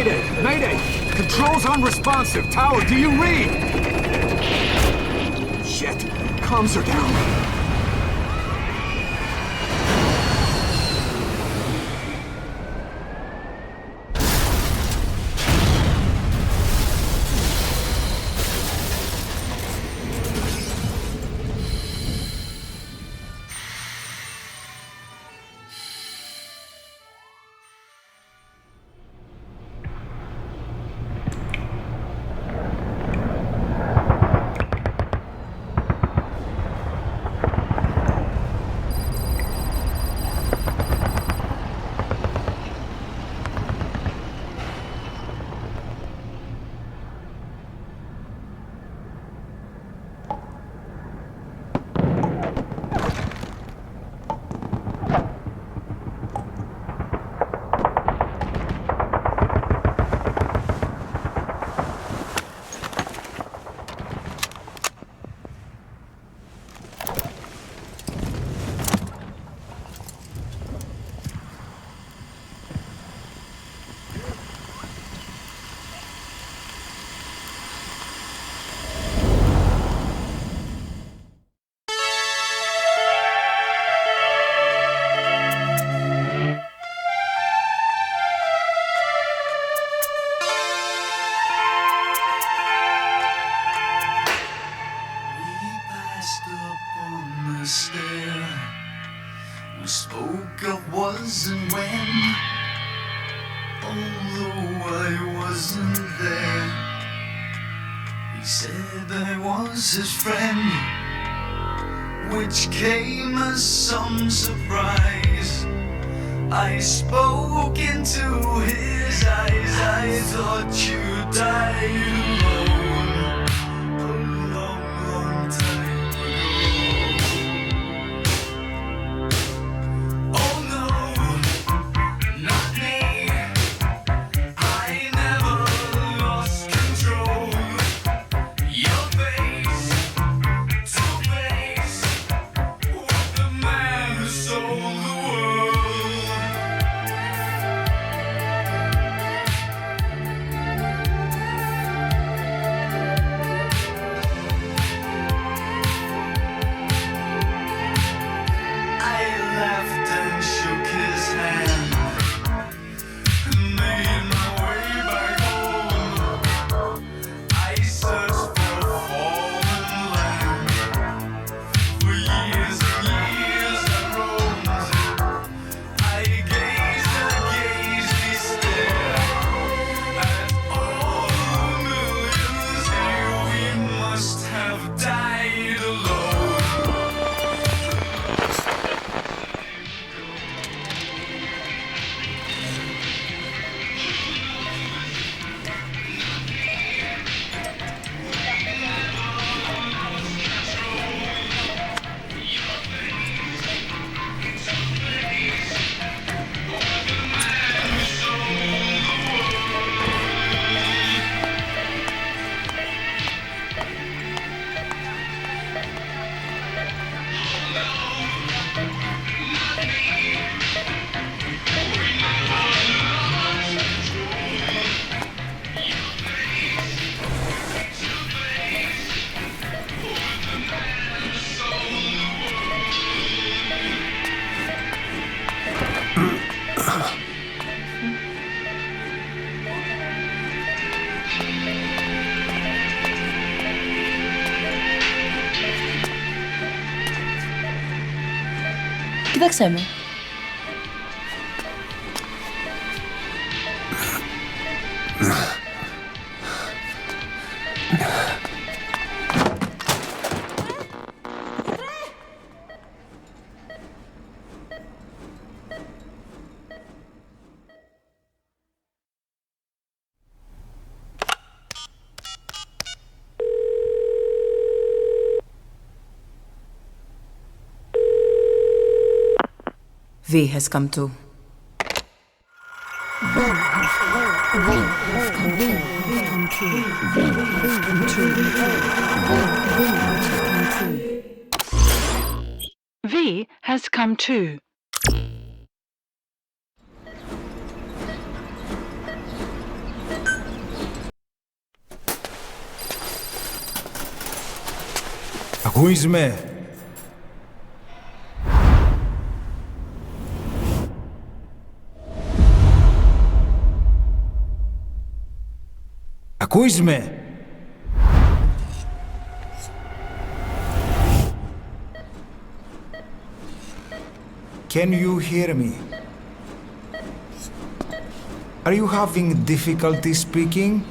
Mayday! Mayday! Controls unresponsive. Tower, do you read? Shit. Comms are down. We spoke of was and when, although I wasn't there. He said I was his friend, which came as some surprise. I spoke into his eyes, I thought you died alone a long, long time ago. Oh no, not me, I never lost control. Your face to face with the man who sold the world. Tak chcemy. V has come to. V has come too. Ακούεις με? Ακούεις με? Can you hear me? Are you having difficulty speaking?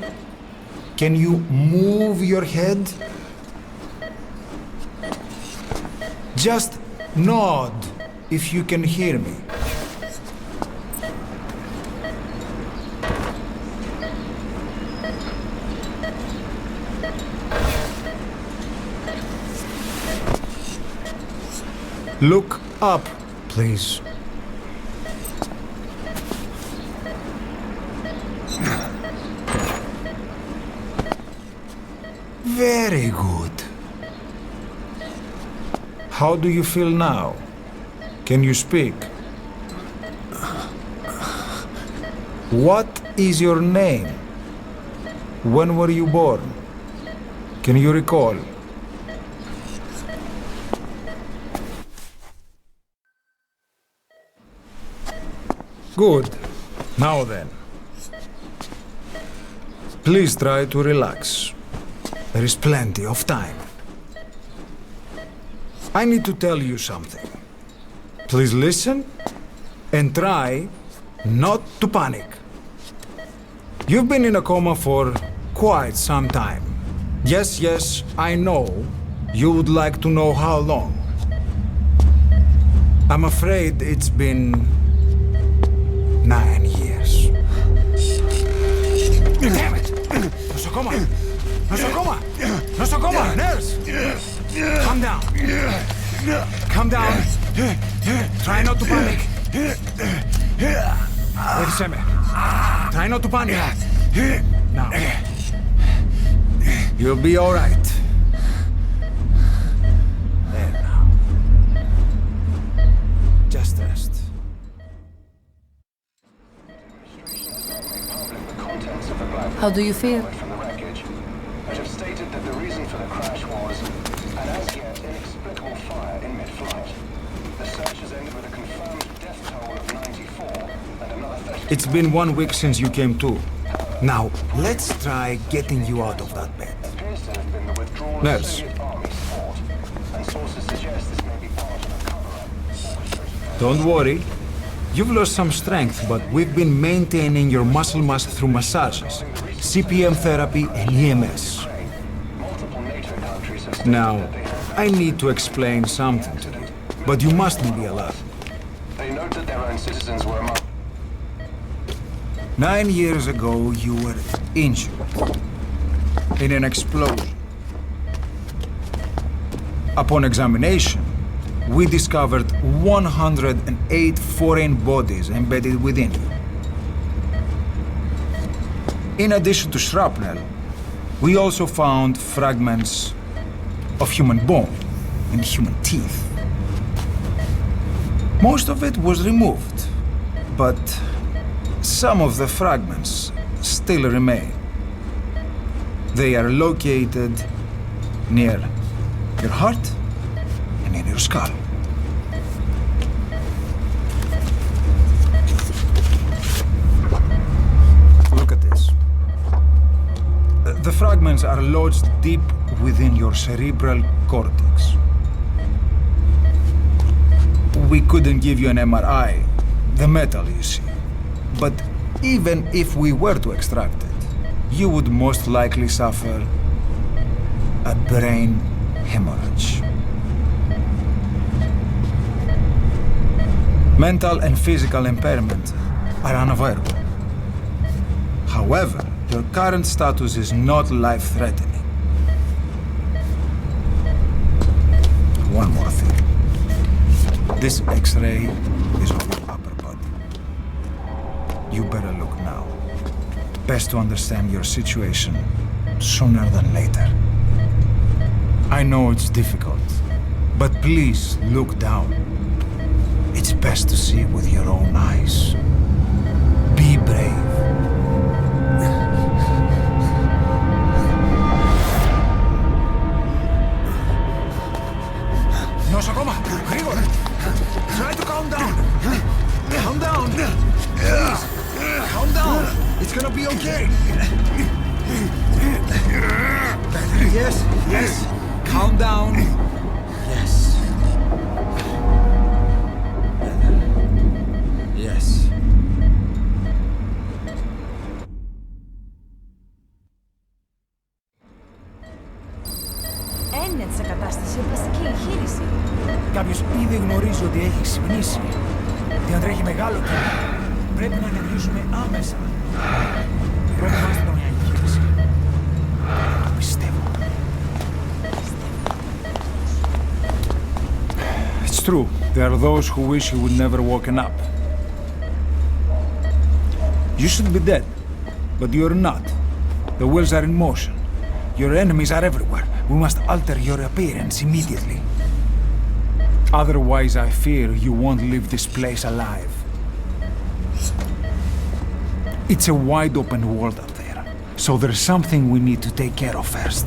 Can you move your head? Just nod if you can hear me. Look up, please. Very good. How do you feel now? Can you speak? What is your name? When were you born? Can you recall? Good. Now then. Please try to relax. There is plenty of time. I need to tell you something. Please listen and try not to panic. You've been in a coma for quite some time. Yes, I know you would like to know how long. I'm afraid it's been 9 years. Damn it! Nosocoma! Nosocoma! Nosocoma! Nurse! Calm down. Calm down. Try not to panic. Ήρθε με. Try not to panic. Now. You'll be all right. There now. Just rest. How do you feel? From the wreckage, which have stated that the reason for the crash was an as yet inexplicable fire in mid-flight. The search has ended with a confirmed death toll of 94 and another 30. It's been 1 week since you came to. Now, let's try getting you out of that bed. Appears to have been the withdrawal Nurse. of Soviet army support, and sources suggest this may be part of a cover-up orchestrated. Don't worry. You've lost some strength, but we've been maintaining your muscle mass through massages, CPM therapy, and EMS. Multiple NATO countries have stated Now, that they have. I need to explain something to you, but you mustn't be alarmed. They note that their own citizens were among. 9 years ago, you were injured in an explosion. Upon examination, we discovered 108 foreign bodies embedded within you. In addition to shrapnel, we also found fragments of human bone and human teeth. Most of it was removed, but some of the fragments still remain. They are located near your heart and in your skull. Look at this. The fragments are lodged deep within your cerebral cortex. We couldn't give you an MRI, the metal, you see. But even if we were to extract it, you would most likely suffer a brain hemorrhage. Mental and physical impairment are unavoidable. However, your current status is not life-threatening. One more thing. This X-ray is of your upper body. You better look now. Best to understand your situation sooner than later. I know it's difficult, but please look down. It's best to see with your own eyes. Be brave. gonna be okay. Yes, yes. Calm down. Yes. Yes. Έννοια σε κατάσταση πλαστική εγχείρηση. Κάποιος ήδη γνωρίζει ότι έχει ξυπνήσει και αν τρέχει μεγάλο κύμα. Πρέπει να ενεργήσουμε άμεσα. Προετοιμάστε το μια εγχείρηση. Το πιστεύω. It's true. There are those who wish you would never woken up. You should be dead, but you're not. The wheels are in motion. Your enemies are everywhere. We must alter your appearance immediately. Otherwise, I fear you won't leave this place alive. It's a wide open world up there, so there's something we need to take care of first.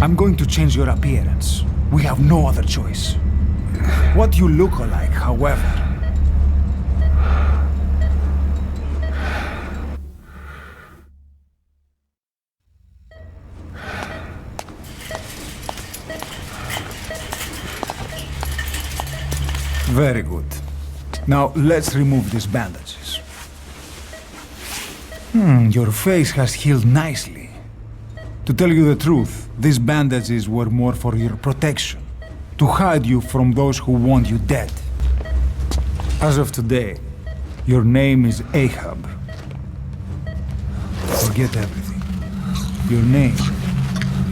I'm going to change your appearance. We have no other choice. What you look like, however. Very good. Now let's remove these bandages. Your face has healed nicely. To tell you the truth, these bandages were more for your protection, to hide you from those who want you dead. As of today, your name is Ahab. Forget everything. Your name,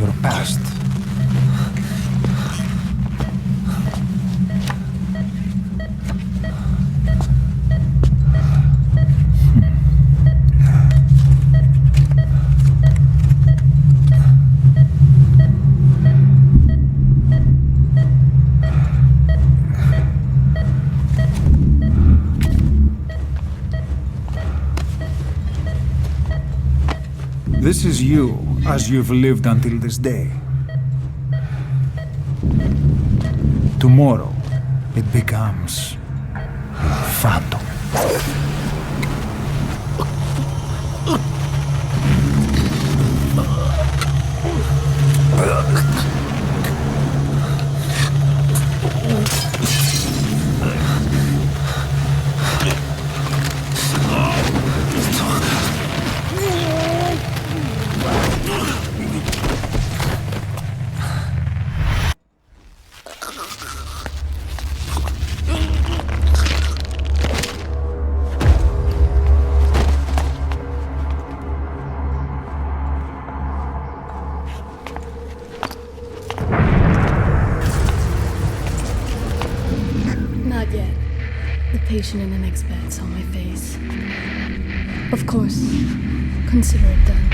your past. This is you, as you've lived until this day. Tomorrow, it becomes a phantom. Not yet. The patient in the next bed saw my face. Of course, consider it done.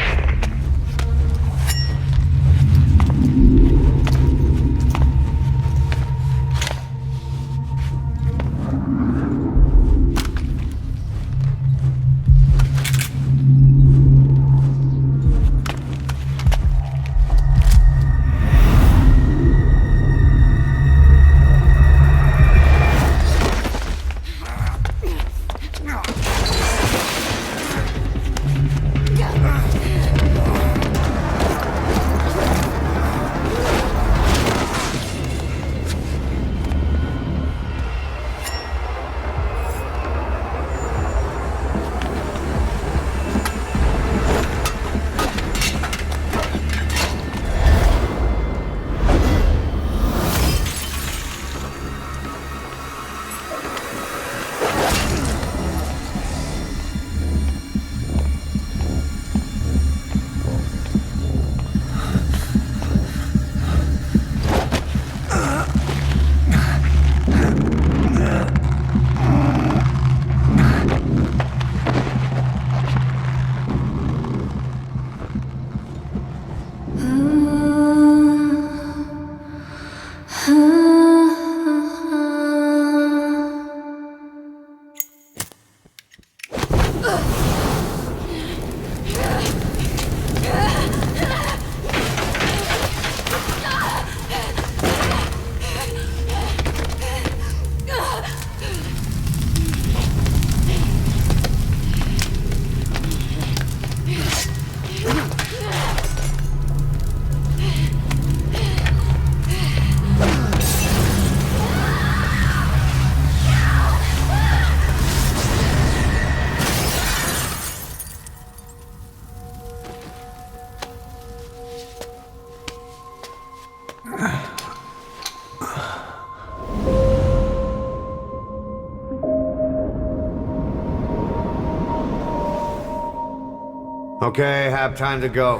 Okay, have time to go.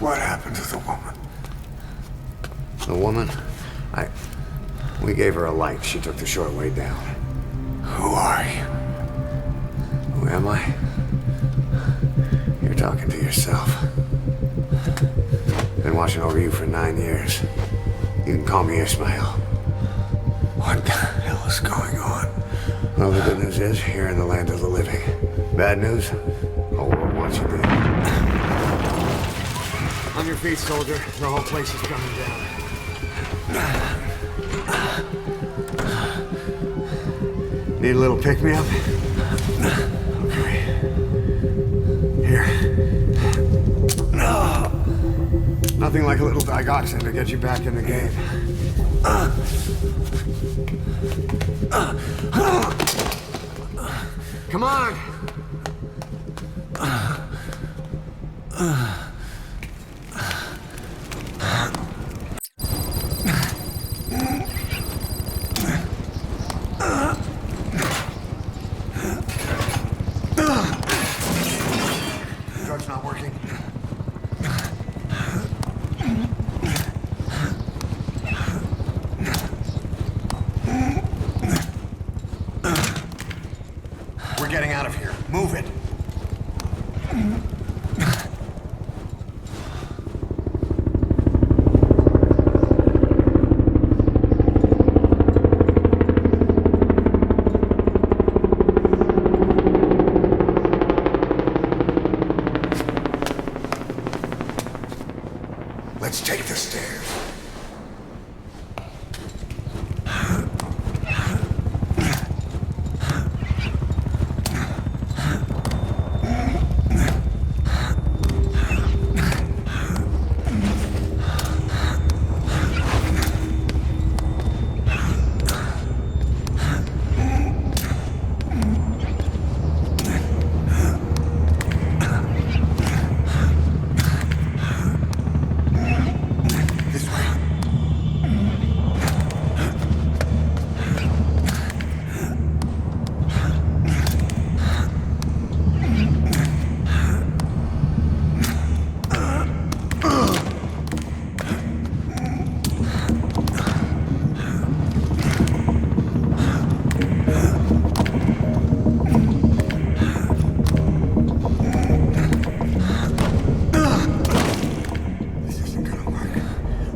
What happened to the woman? The woman? We gave her a light. She took the short way down. Who are you? Who am I? You're talking to yourself. Been watching over you for 9 years. You can call me Ismail. What the hell is going on? Well, the good news is, you're in the land of the living. Bad news? Whole world wants you dead. On your feet, soldier. The whole place is coming down. Need a little pick-me-up? Okay. Here. Nothing like a little digoxin to get you back in the game. Come on! Drug's not working. We're getting out of here. Move it. Let's take the stairs.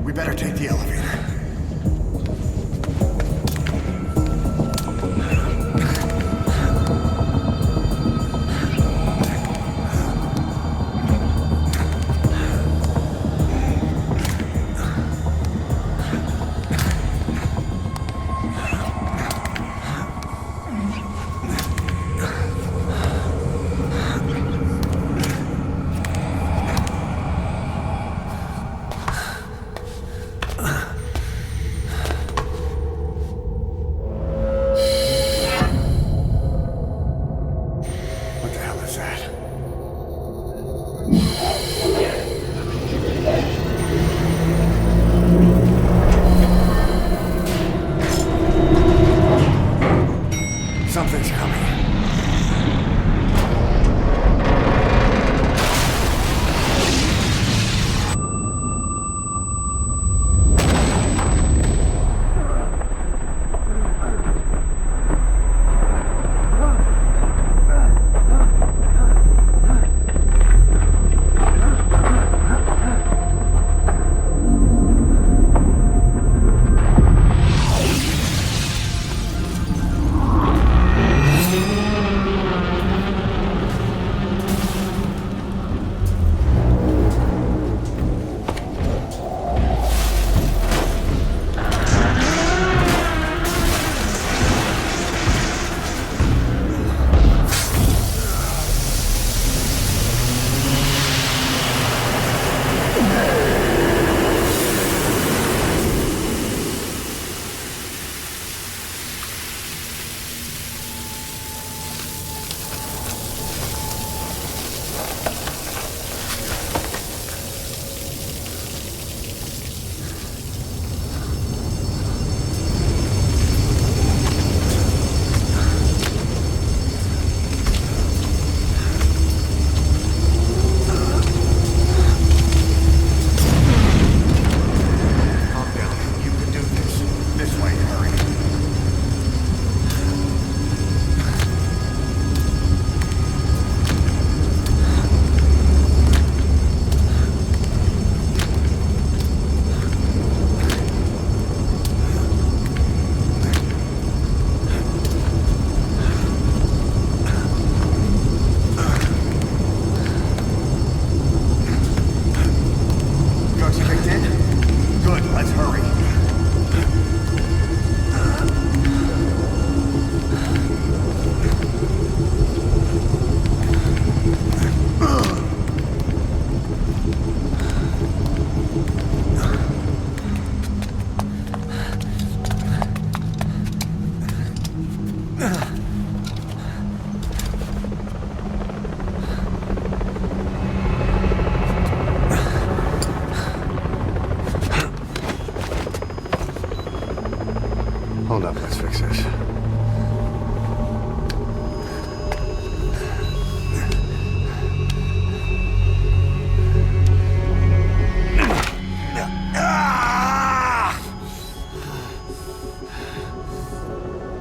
We better take the elevator. Let's hurry. Hold up, let's fix this.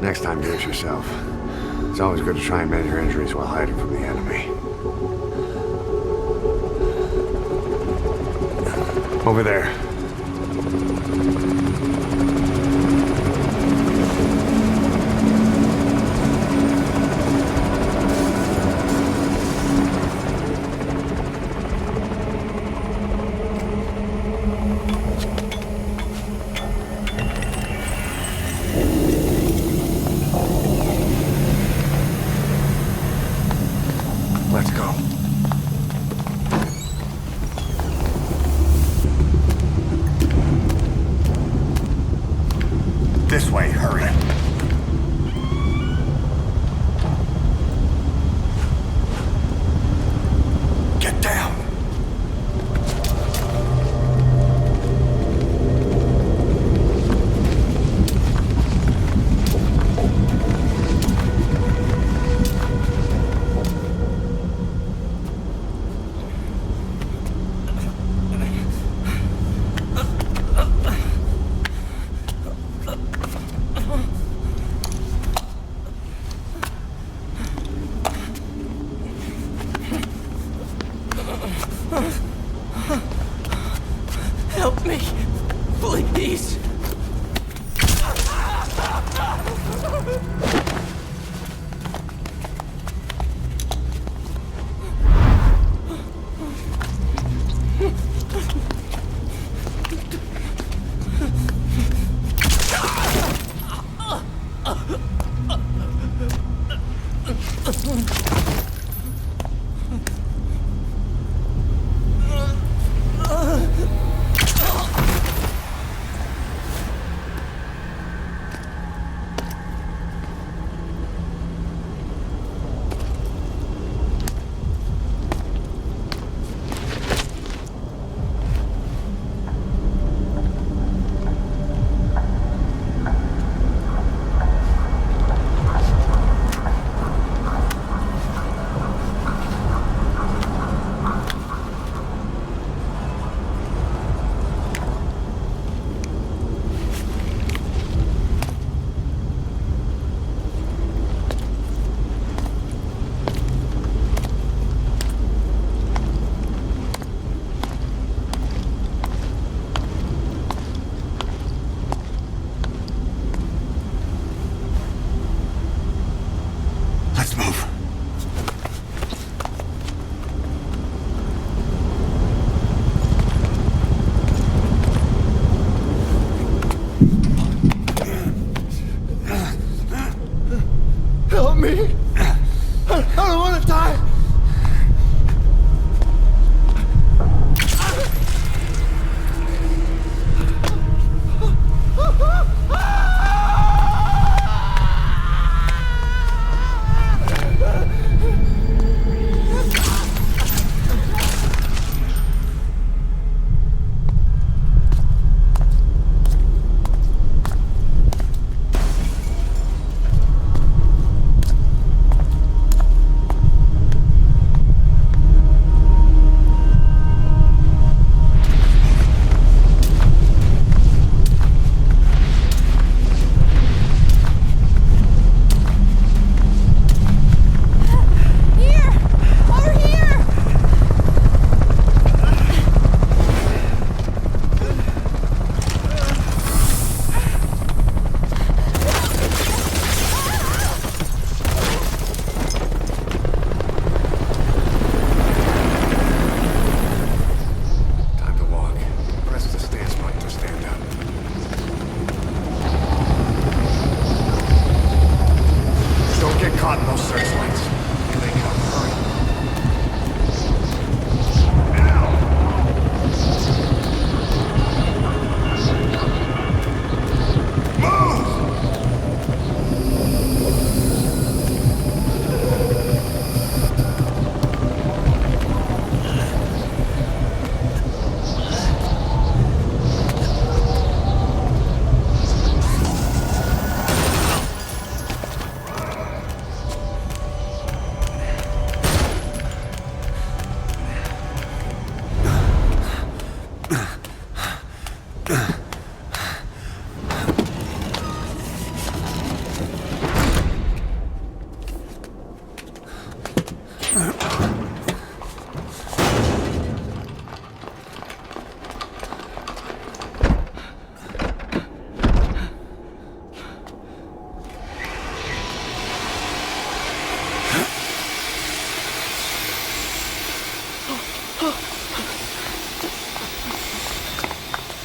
Next time, do it yourself. It's always good to try and mend your injuries while hiding from the enemy. Over there. Let's go. This way, hurry. Get down. Help me, please.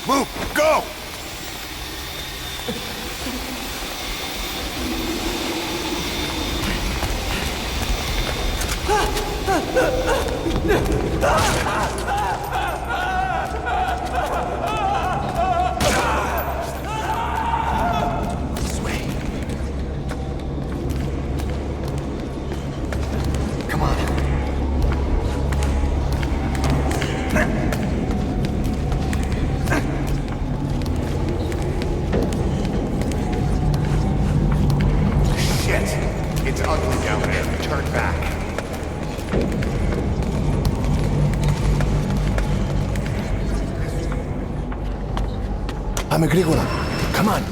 Move! Go! Sway. Come on. Shit! It's ugly down there. Turn back. Πάμε γρήγορα. Come on.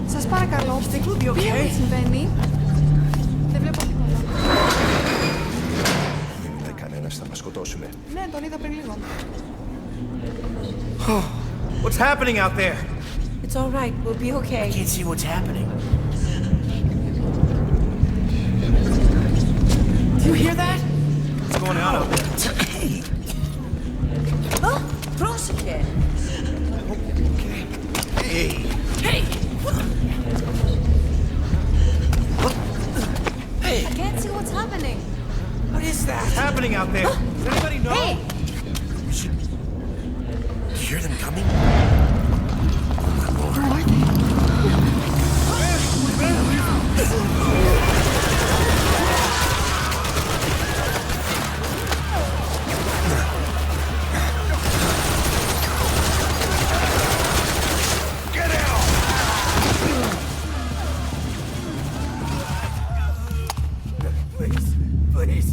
Σας παρακαλώ, τι συμβαίνει. Δεν βλέπω τίποτα. Δεν κανένας θα μας σκοτώσουνε. Ναι, τον είδα πριν λίγο. What's happening out there? It's all right, we'll be okay. Can't see what's happening. Do you hear that? What's going on out there? Πρόσεχε. Hey! Hey! Hey! I can't see what's happening. What is that? What's happening out there? Does anybody know? Hey! You hear them coming? Who are they? Please, please.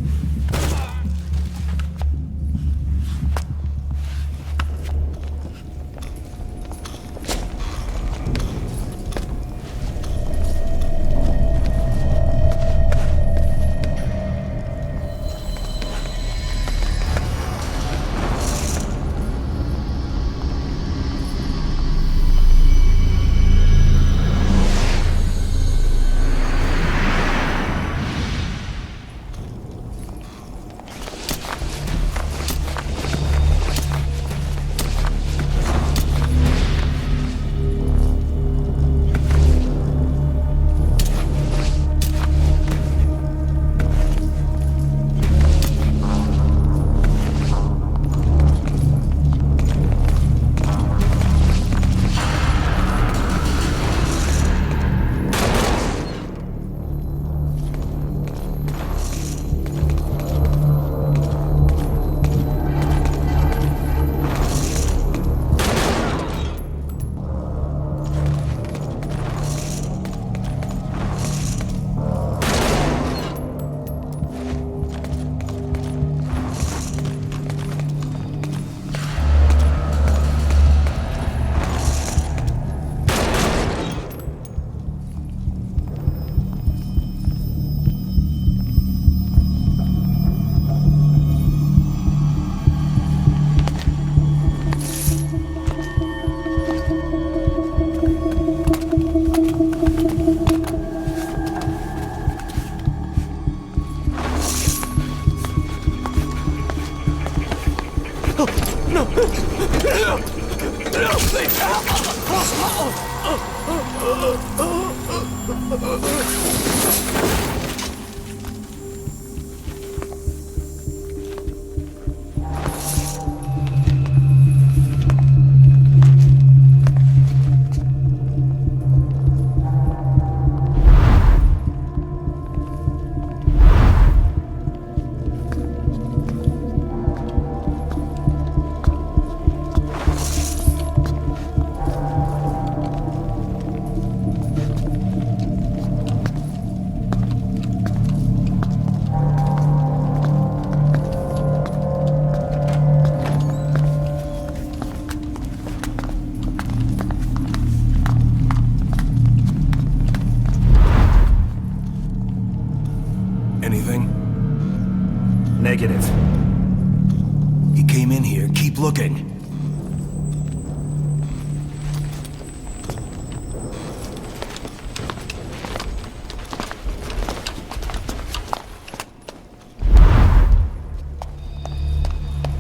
came in here. Keep looking.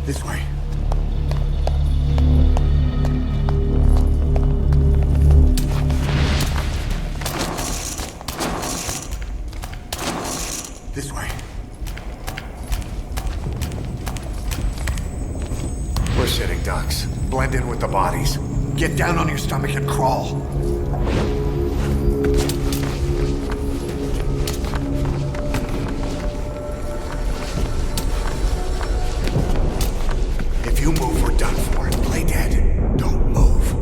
This way. This way. We're sitting ducks. Blend in with the bodies. Get down on your stomach and crawl. If you move, we're done for. Play dead. Don't move.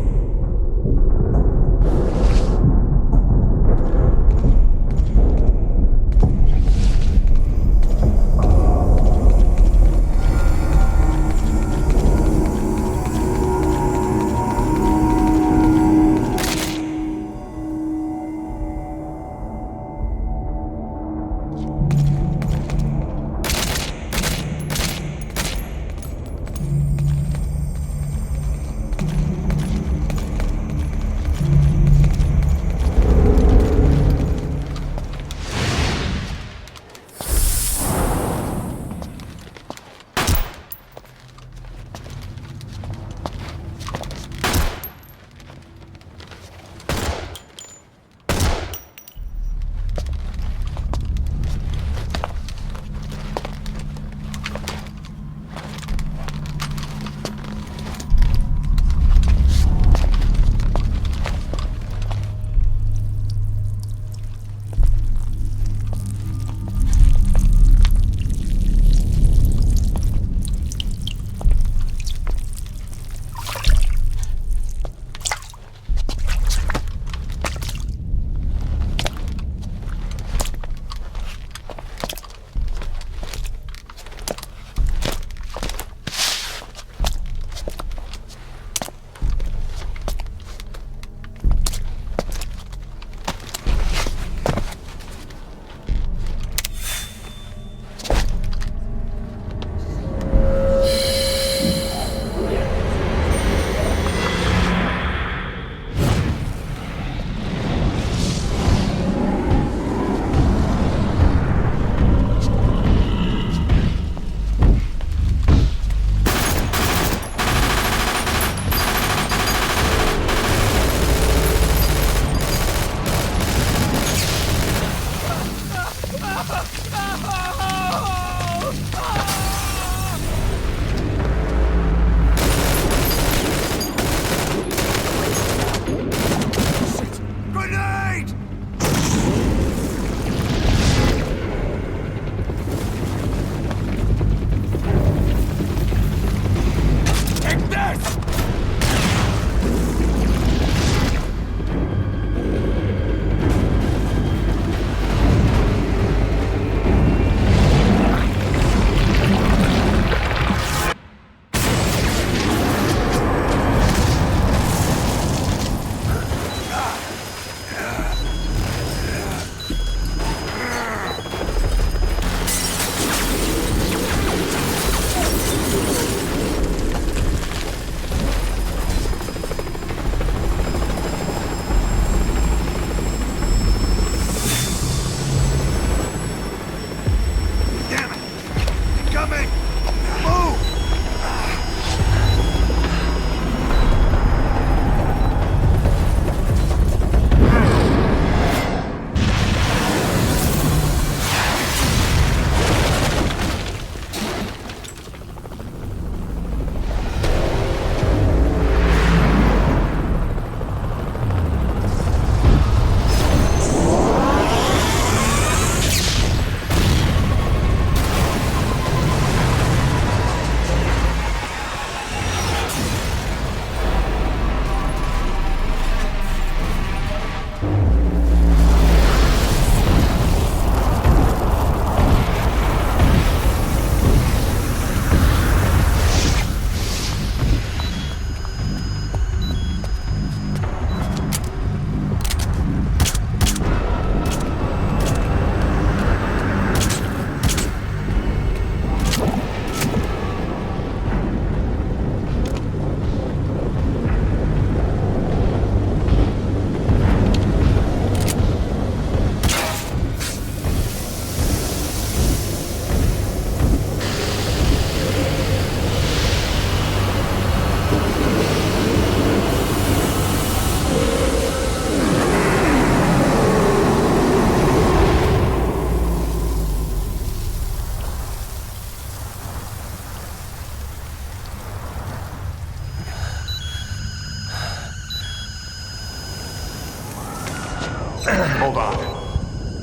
Hold on.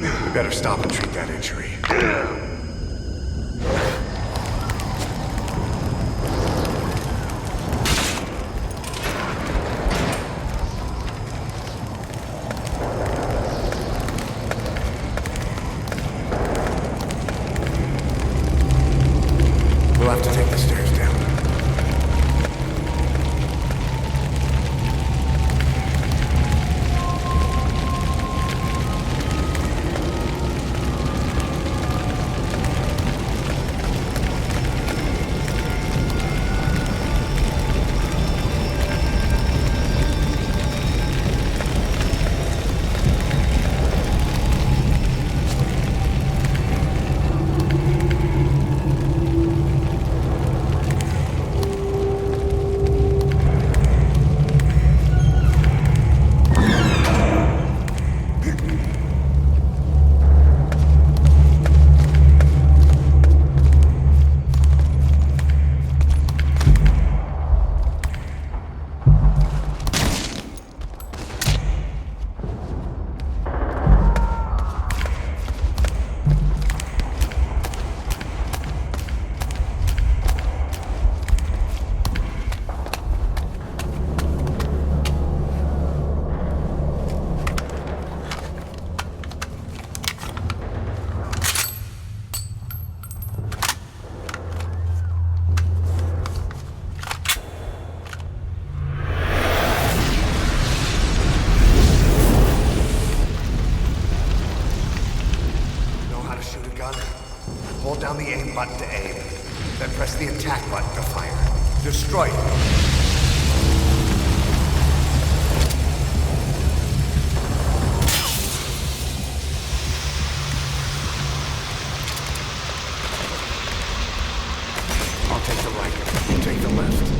We better stop and treat that injury. We'll have to take the stairs down. Hold down the aim button to aim, then press the attack button to fire. Destroy it. I'll take the right, you take the left.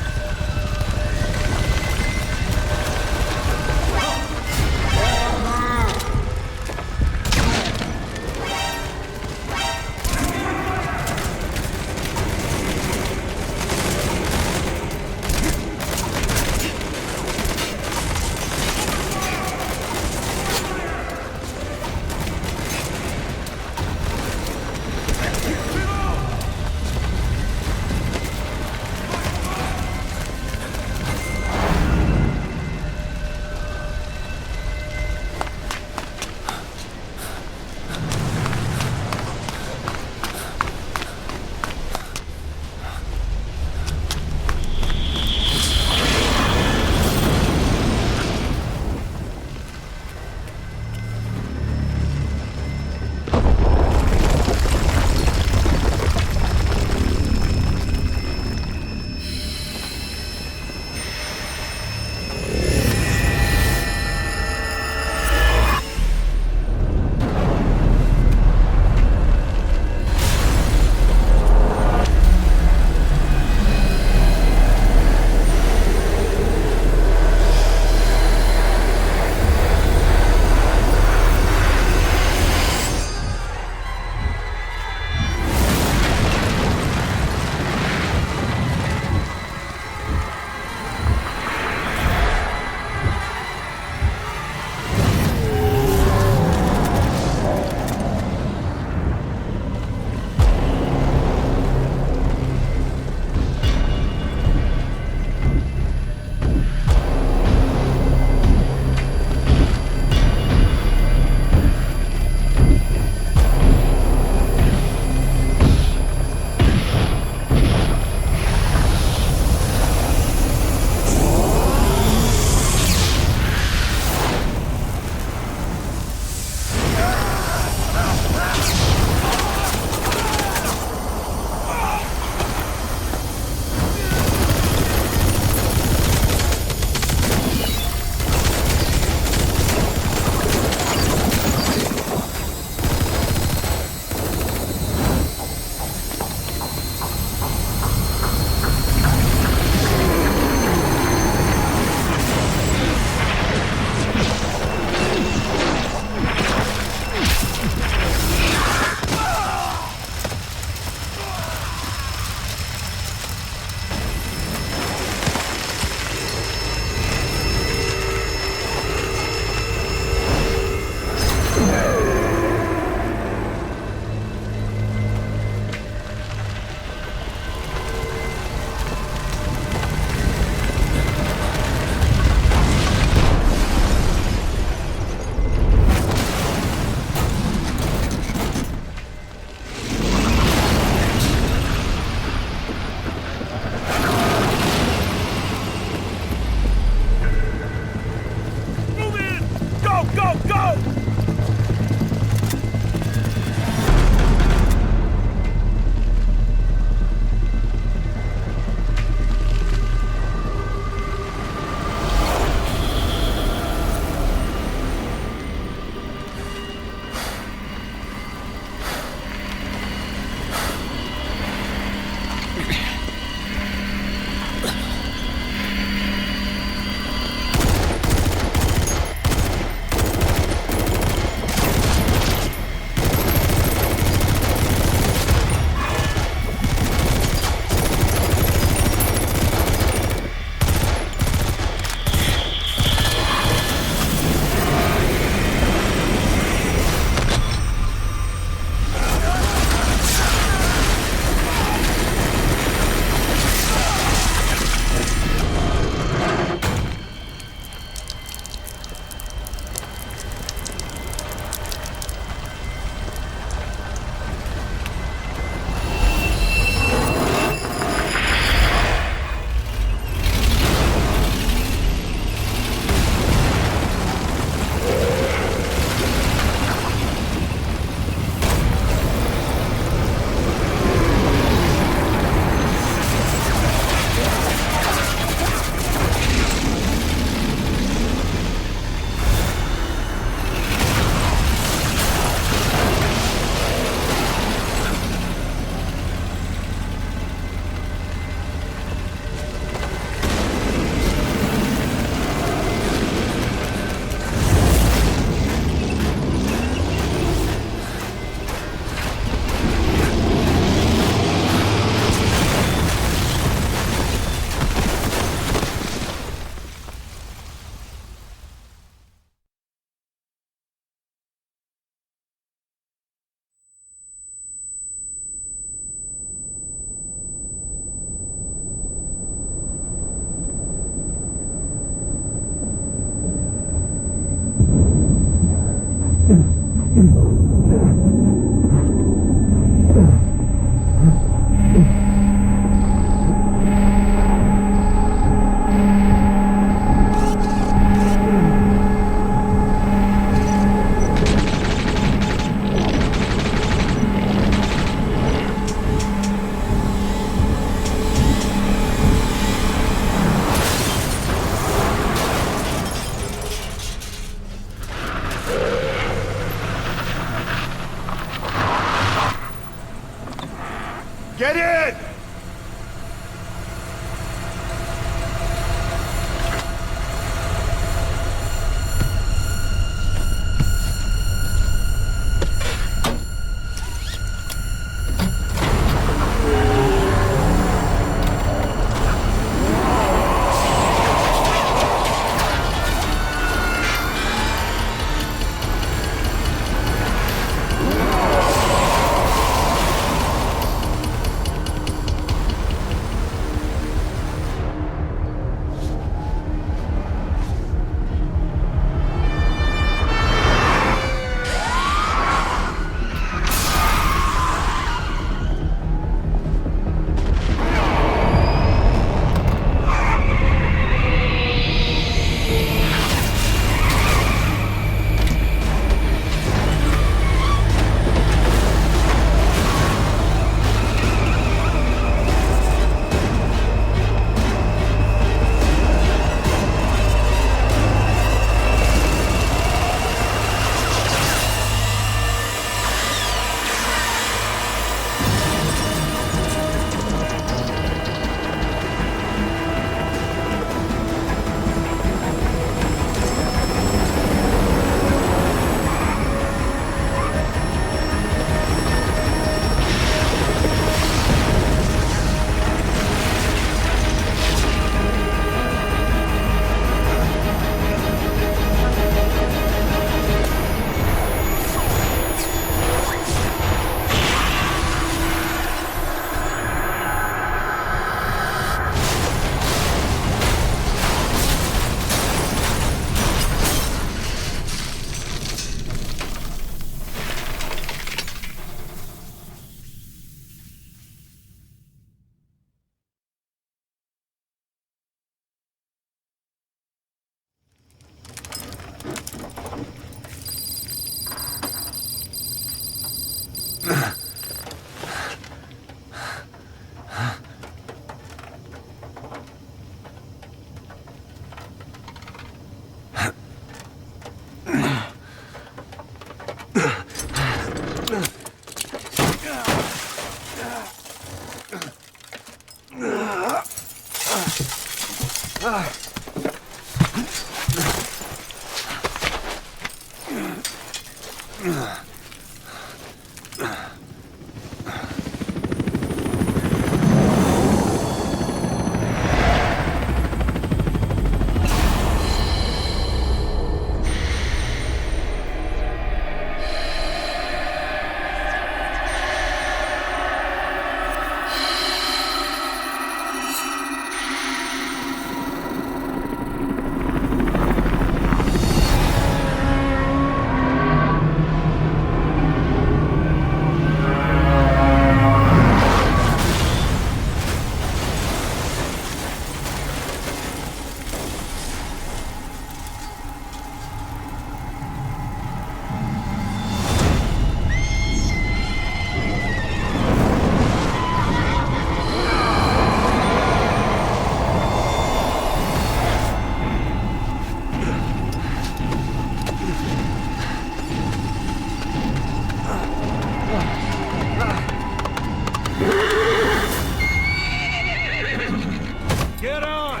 Get on!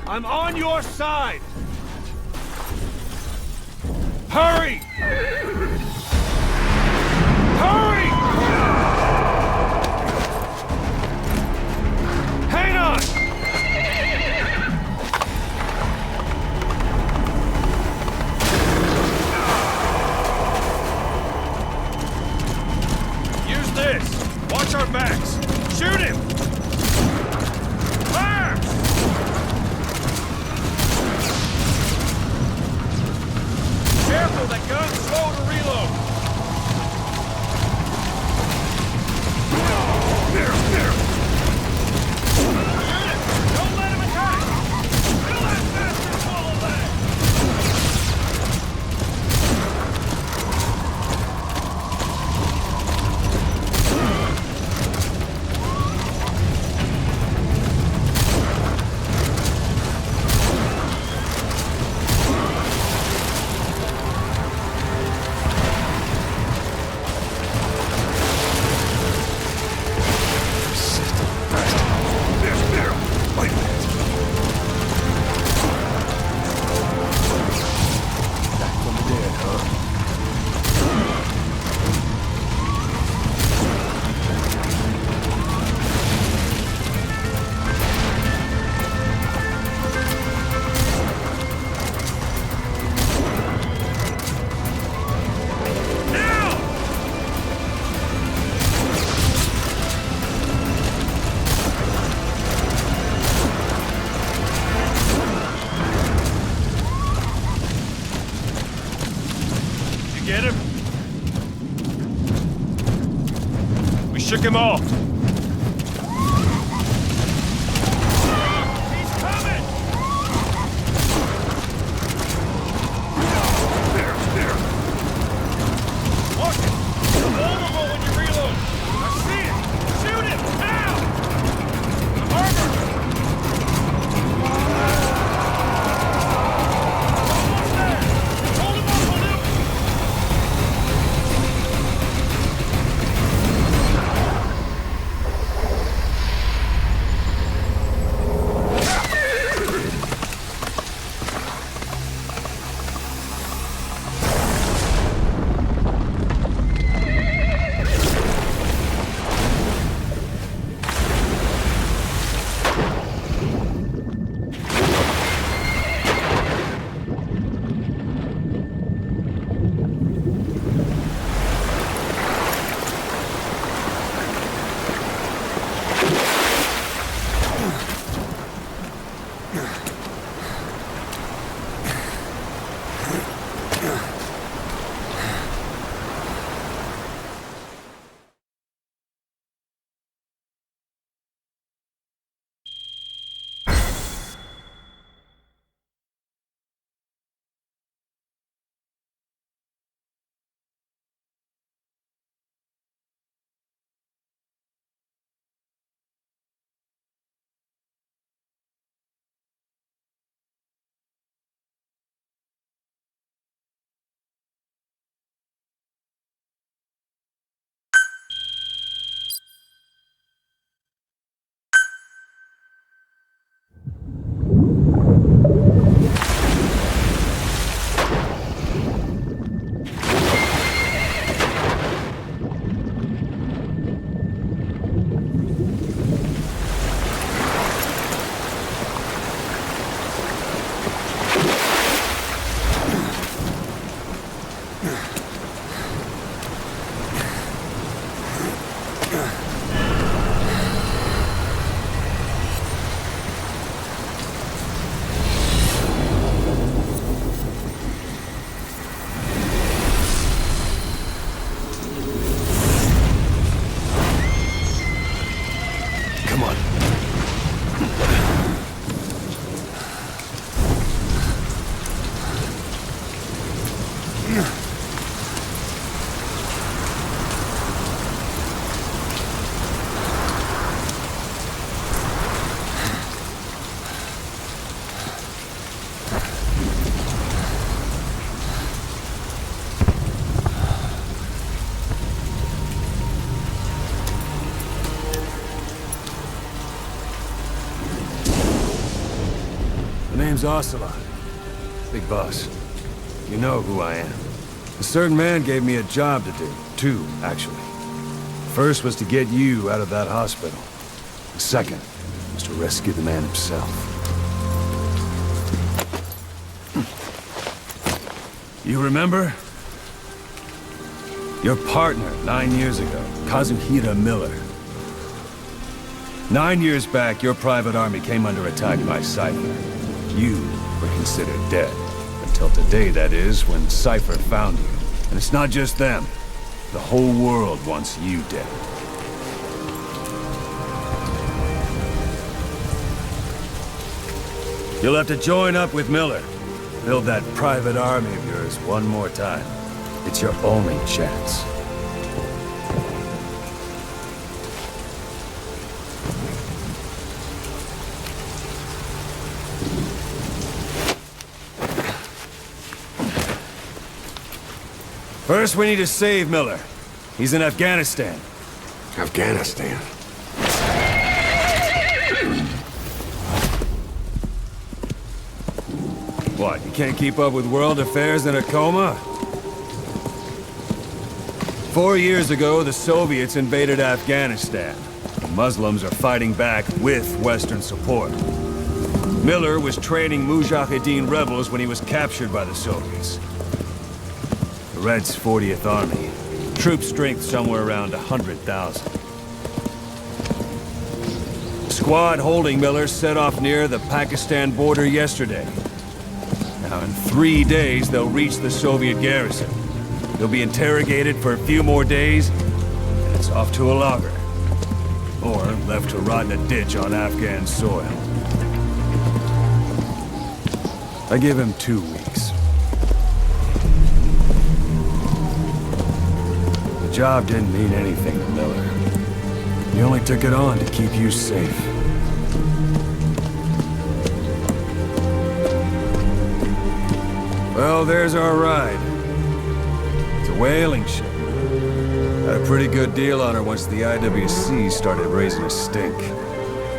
I'm on your side! Hurry! Hurry! Hang on! Use this! Watch our backs! Shoot him! Fire! Careful, that gun's slow to reload! Don't let him attack! Kill that bastard full of lead! Get him? We shook him off. He's coming! Watch it! You're vulnerable when you reload. I see it! Shoot him! Now! Armor! Almost there! Hold him up a little! The name's Ocelot. Big boss. You know who I am. A certain man gave me a job to do. Two, actually. First was to get you out of that hospital. The second was to rescue the man himself. You remember? Your partner 9 years ago, Kazuhira Miller. 9 years back, your private army came under attack by Cypher. You were considered dead. Until today, that is, when Cypher found you. And it's not just them. The whole world wants you dead. You'll have to join up with Miller. Build that private army of yours one more time. It's your only chance. First, we need to save Miller. He's in Afghanistan. Afghanistan. What, you can't keep up with world affairs in a coma? 4 years ago, the Soviets invaded Afghanistan. The Muslims are fighting back with Western support. Miller was training Mujahideen rebels when he was captured by the Soviets. The Red's 40th Army. Troop strength somewhere around 100,000. The squad holding Miller set off near the Pakistan border yesterday. Now, in 3 days, they'll reach the Soviet garrison. They'll be interrogated for a few more days, and it's off to a lager. Or left to rot in a ditch on Afghan soil. I give him 2 weeks. The job didn't mean anything to Miller. He only took it on to keep you safe. Well, there's our ride. It's a whaling ship. Had a pretty good deal on her once the IWC started raising a stink.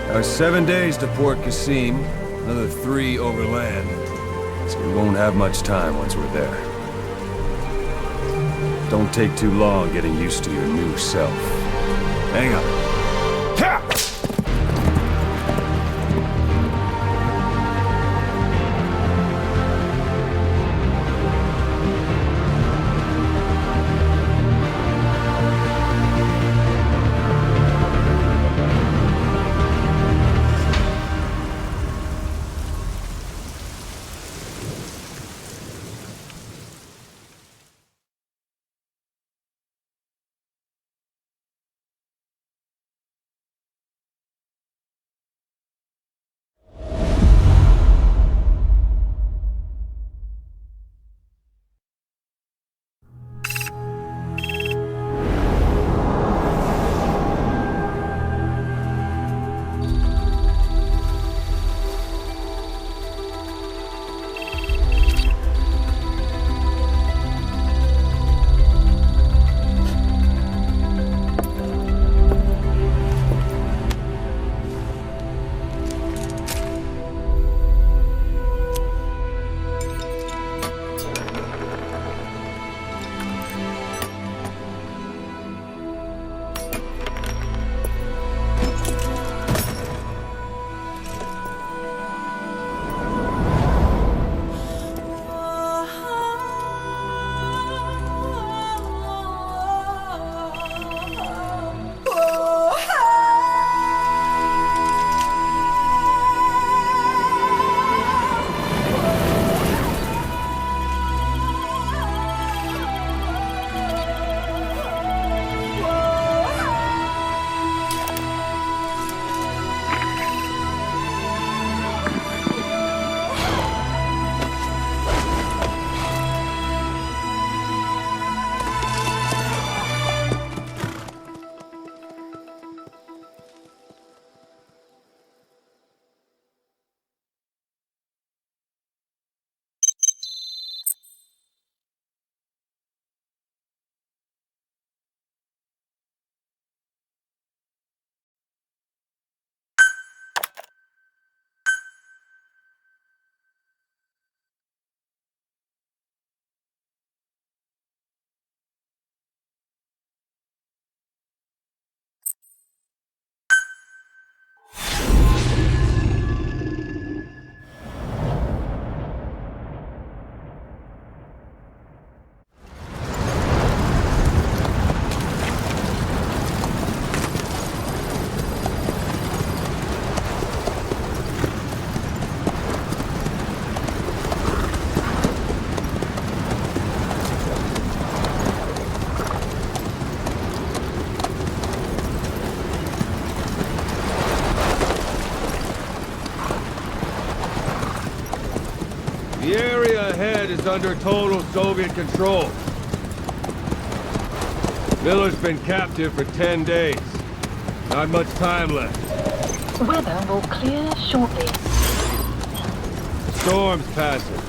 Now it's 7 days to Port Qasim, another 3 overland. So we won't have much time once we're there. Don't take too long getting used to your new self. Hang on. Head is under total Soviet control. Miller's been captive for 10 days. Not much time left. Weather will clear shortly. Storm's passing.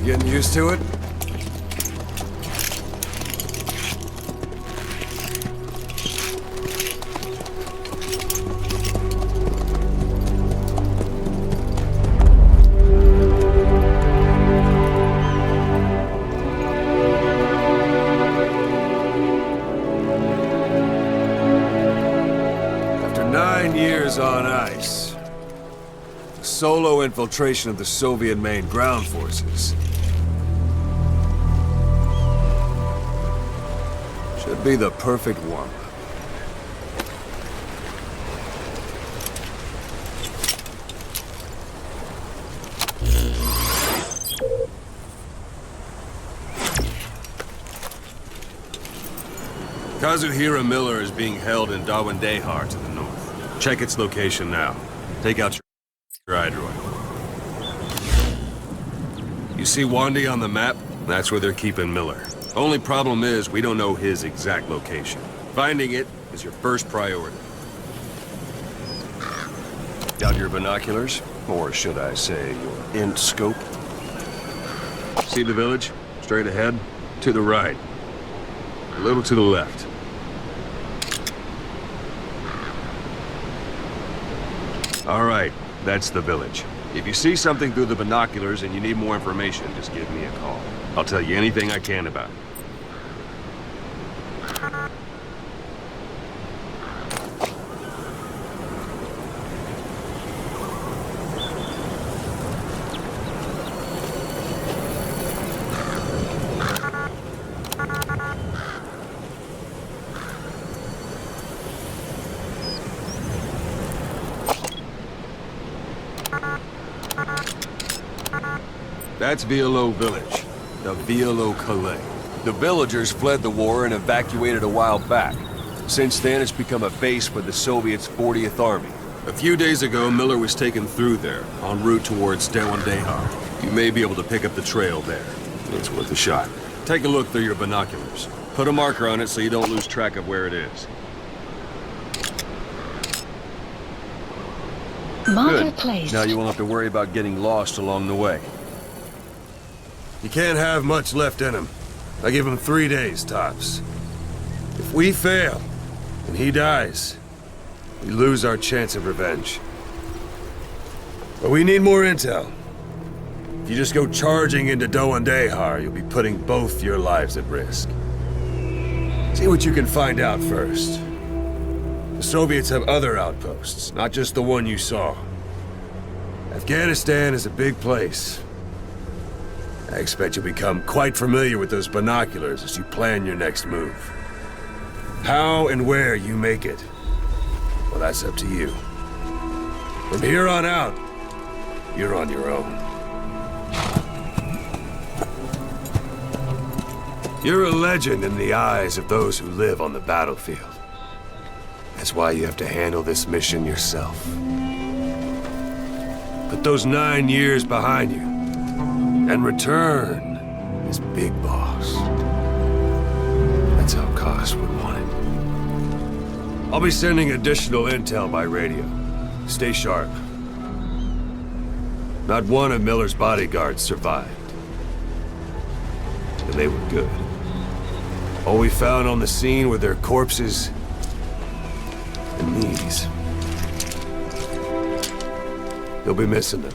Getting used to it? After 9 years on ice, the solo infiltration of the Soviet main ground forces should be the perfect warm-up. Kazuhira Miller is being held in Dawandehar to the north. Check its location now. Take out your iDroid. You see Wandy on the map? That's where they're keeping Miller. Only problem is, we don't know his exact location. Finding it is your first priority. Got your binoculars? Or should I say, your int scope? See the village? Straight ahead? To the right. A little to the left. All right, that's the village. If you see something through the binoculars and you need more information, just give me a call. I'll tell you anything I can about it. That's Violo Village, the Violo Calais. The villagers fled the war and evacuated a while back. Since then, it's become a base for the Soviets' 40th Army. A few days ago, Miller was taken through there, en route towards Dawandehar. You may be able to pick up the trail there. It's worth a shot. Take a look through your binoculars. Put a marker on it so you don't lose track of where it is. Marker Good. placed. Now you won't have to worry about getting lost along the way. You can't have much left in him. I give him 3 days, tops. If we fail, and he dies, we lose our chance of revenge. But we need more intel. If you just go charging into Dawandehar, you'll be putting both your lives at risk. See what you can find out first. The Soviets have other outposts, not just the one you saw. Afghanistan is a big place. I expect you'll become quite familiar with those binoculars as you plan your next move. How and where you make it, well, that's up to you. From here on out, you're on your own. You're a legend in the eyes of those who live on the battlefield. That's why you have to handle this mission yourself. Put those 9 years behind you, and return as Big Boss. That's how Koss would want it. I'll be sending additional intel by radio. Stay sharp. Not one of Miller's bodyguards survived. And they were good. All we found on the scene were their corpses and knees. You'll be missing them.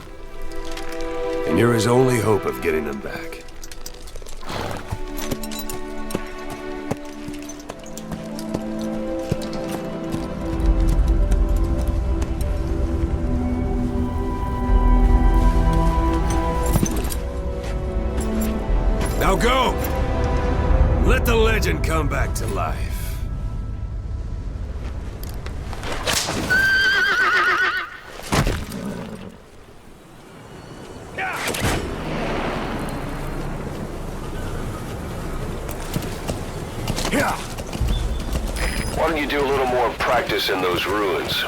And you're his only hope of getting them back. legend come back to life. Why don't you do a little more practice in those ruins?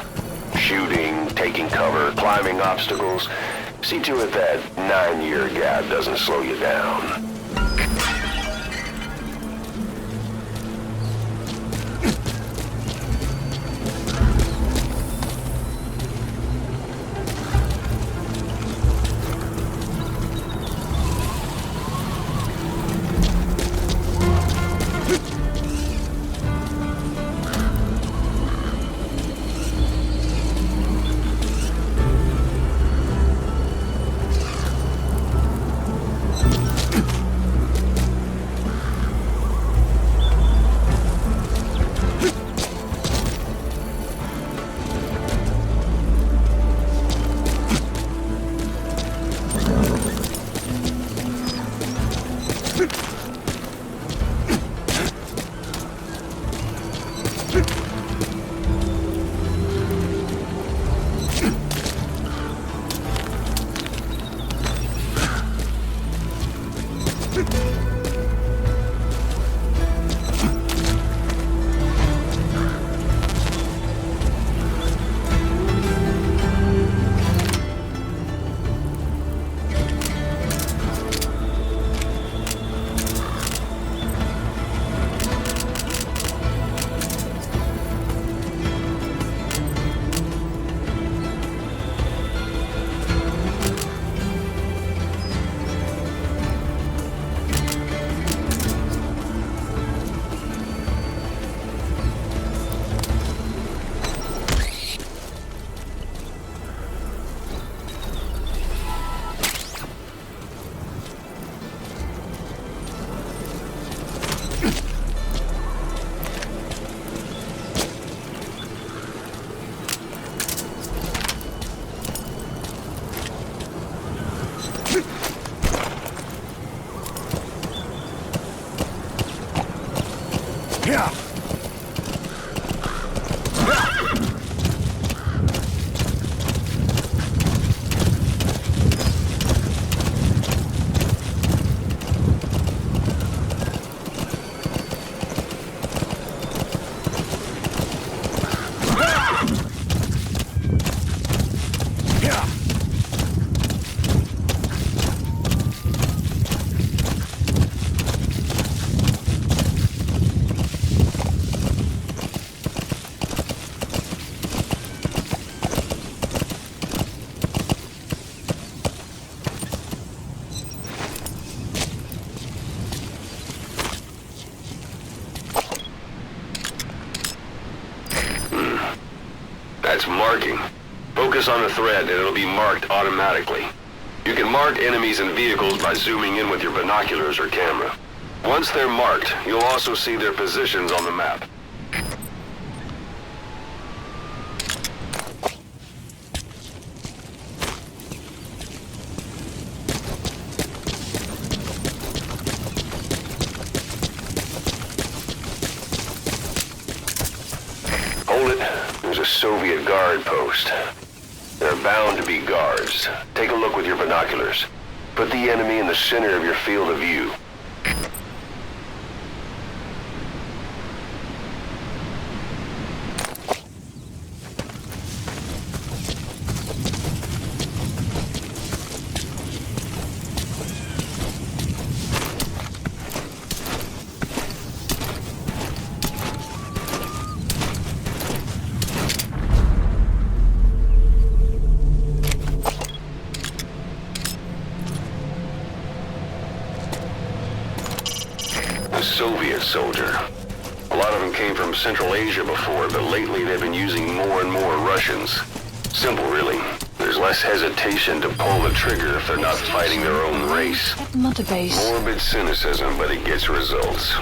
Shooting, taking cover, climbing obstacles. See to it that 9-year gap doesn't slow you down. That's marking. Focus on the thread and it'll be marked automatically. You can mark enemies and vehicles by zooming in with your binoculars or camera. Once they're marked, you'll also see their positions on the map. Hold it. There's a Soviet guard post. There are bound to be guards. Take a look with your binoculars. Put the enemy in the center of your field of view. Soviet soldier. A lot of them came from Central Asia before, but lately they've been using more and more Russians. Simple, really. There's less hesitation to pull the trigger if they're not fighting their own race. Mother base. Morbid cynicism, but it gets results.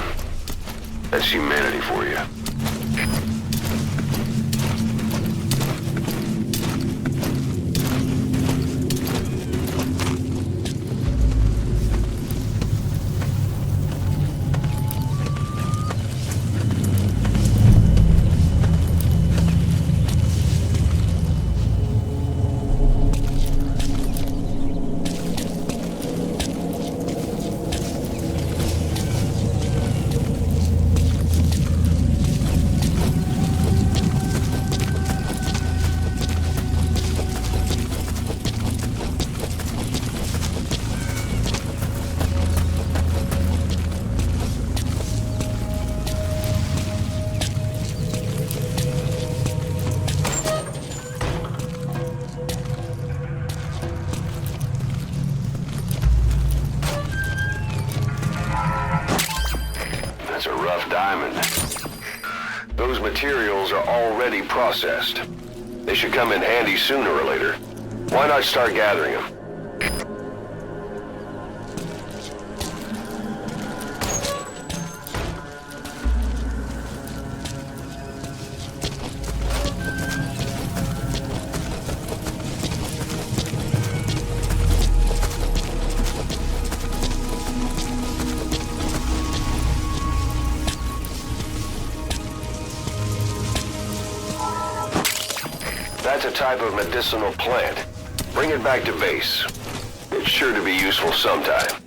That's humanity for you. materials are already processed. They should come in handy sooner or later. Why not start gathering them? That's a type of medicinal plant. Bring it back to base. It's sure to be useful sometime.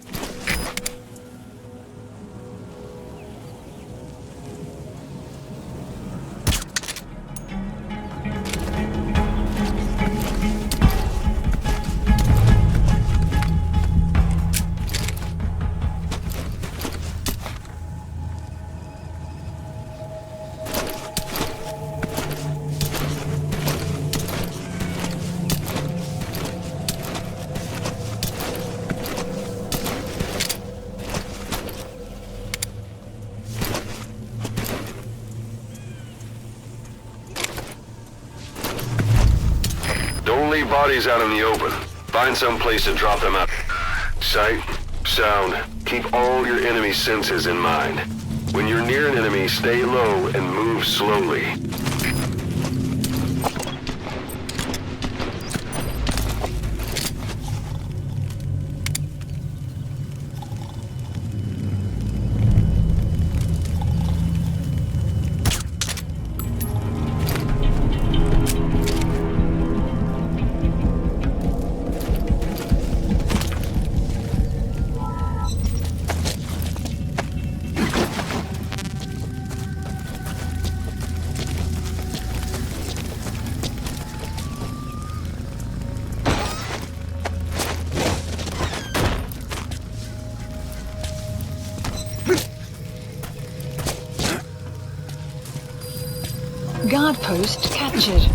Don't leave bodies out in the open. Find some place to drop them out. Sight, sound, keep all your enemy senses in mind. When you're near an enemy, stay low and move slowly. Guard post captured.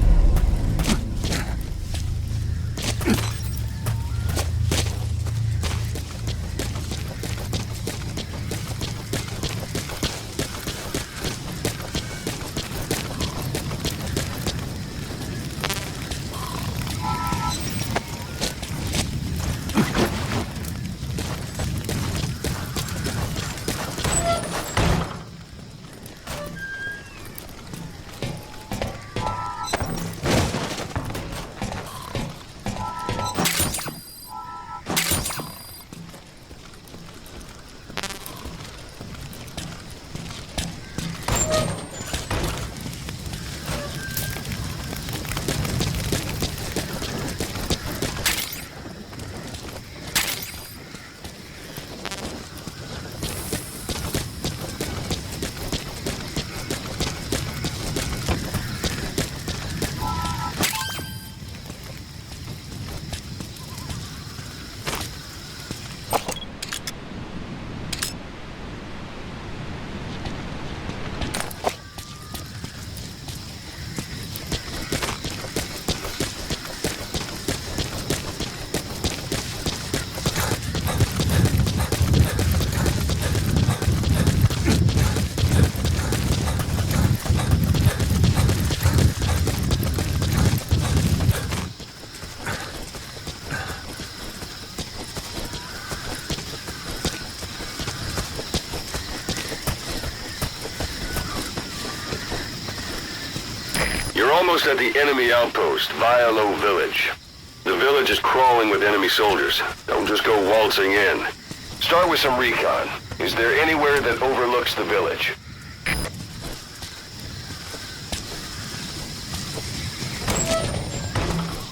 You're almost at the enemy outpost, Vialo Village. The village is crawling with enemy soldiers. Don't just go waltzing in. Start with some recon. Is there anywhere that overlooks the village?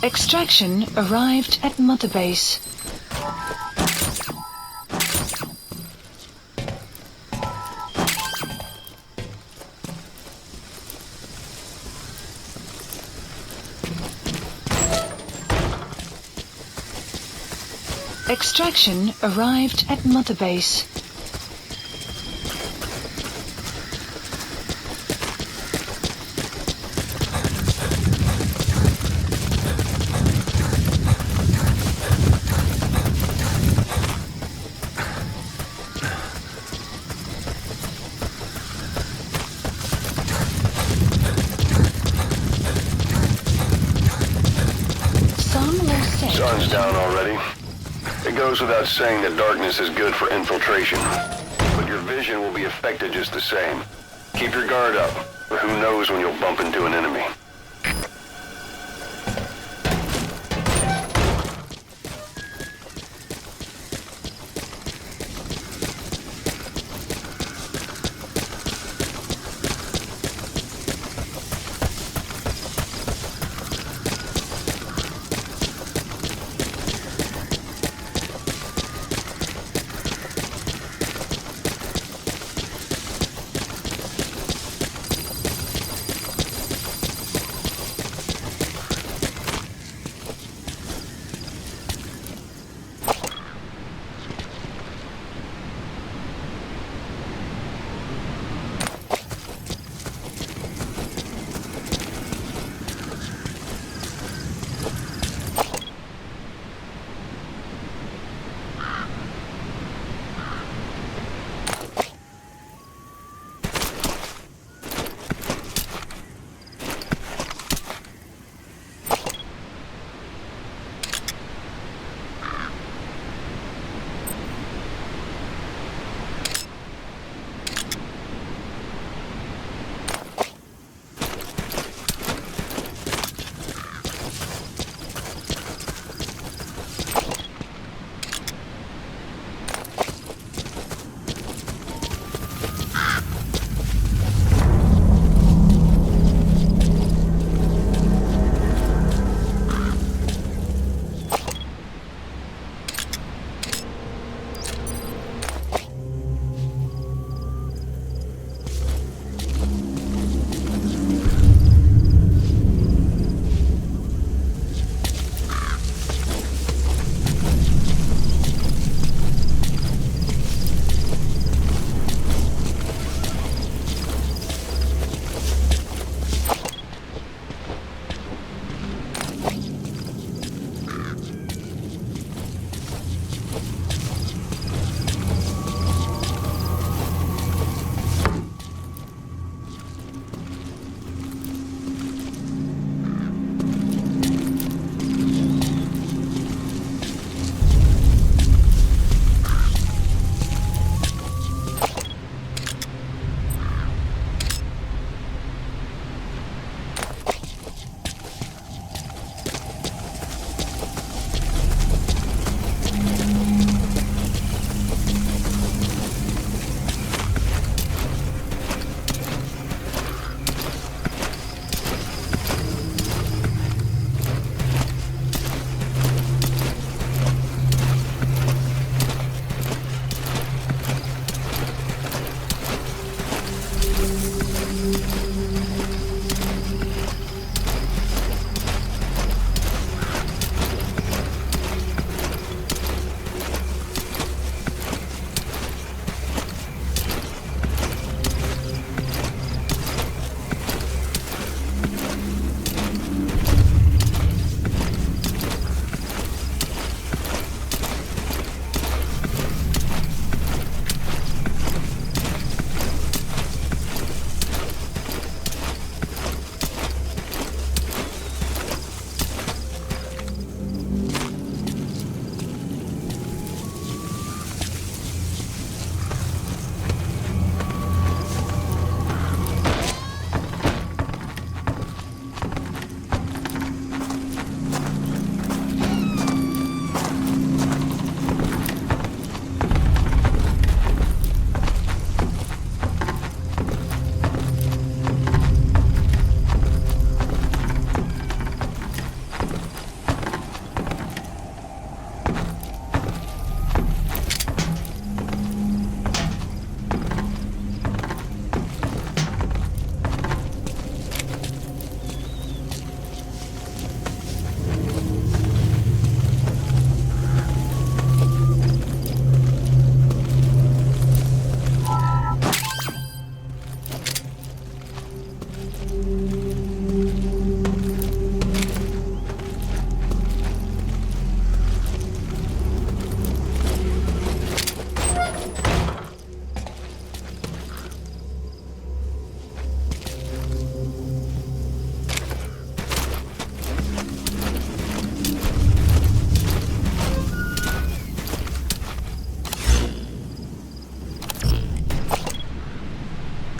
Extraction arrived at Mother Base. Extraction arrived at Mother Base. Sun or set? Sun's down already. It goes without saying that darkness is good for infiltration. But your vision will be affected just the same. Keep your guard up, or who knows when you'll bump into an enemy.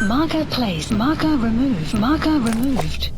Marker placed. Marker removed. Marker removed.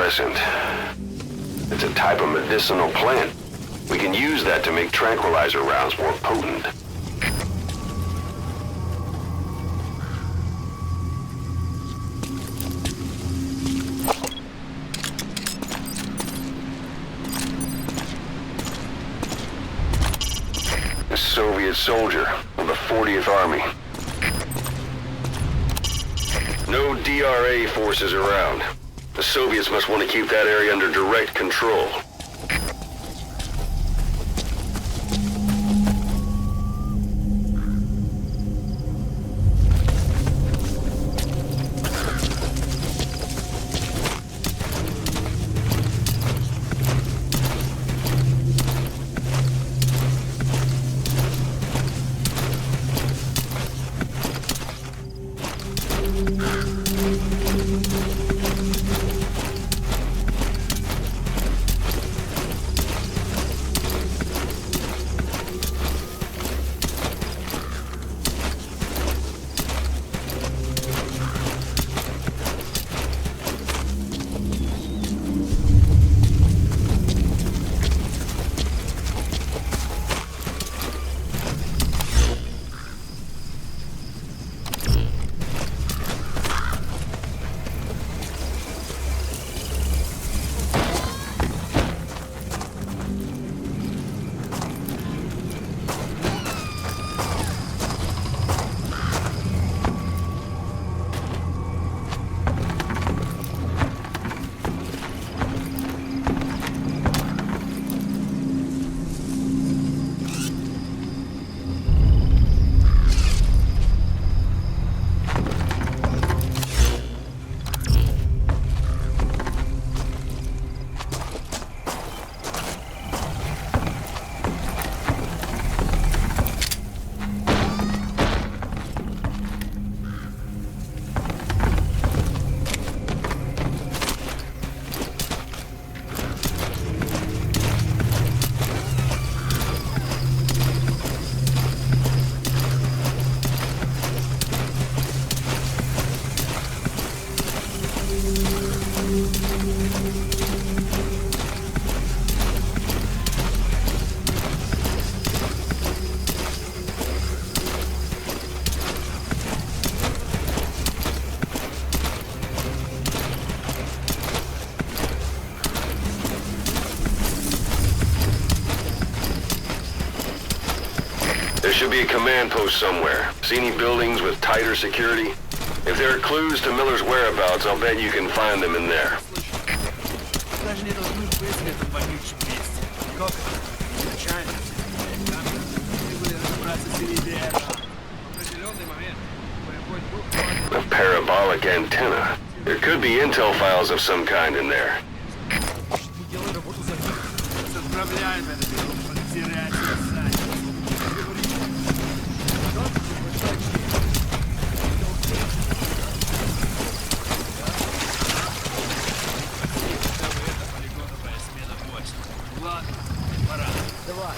It's a type of medicinal plant. We can use that to make tranquilizer rounds more potent. A Soviet soldier of the 40th Army. No DRA forces around. The Soviets must want to keep that area under direct control. be a command post somewhere. See any buildings with tighter security? If there are clues to Miller's whereabouts, I'll bet you can find them in there. Даже не должны быть в этом вонючем месте. Как? Случайно. Там мы были разобраться с идеей. В определенный момент боевой дух... A parabolic antenna. There could be intel files of some kind in there. Делай работу за них. Отправляем это дело. Потерять сами. Ладно, пора. Давай.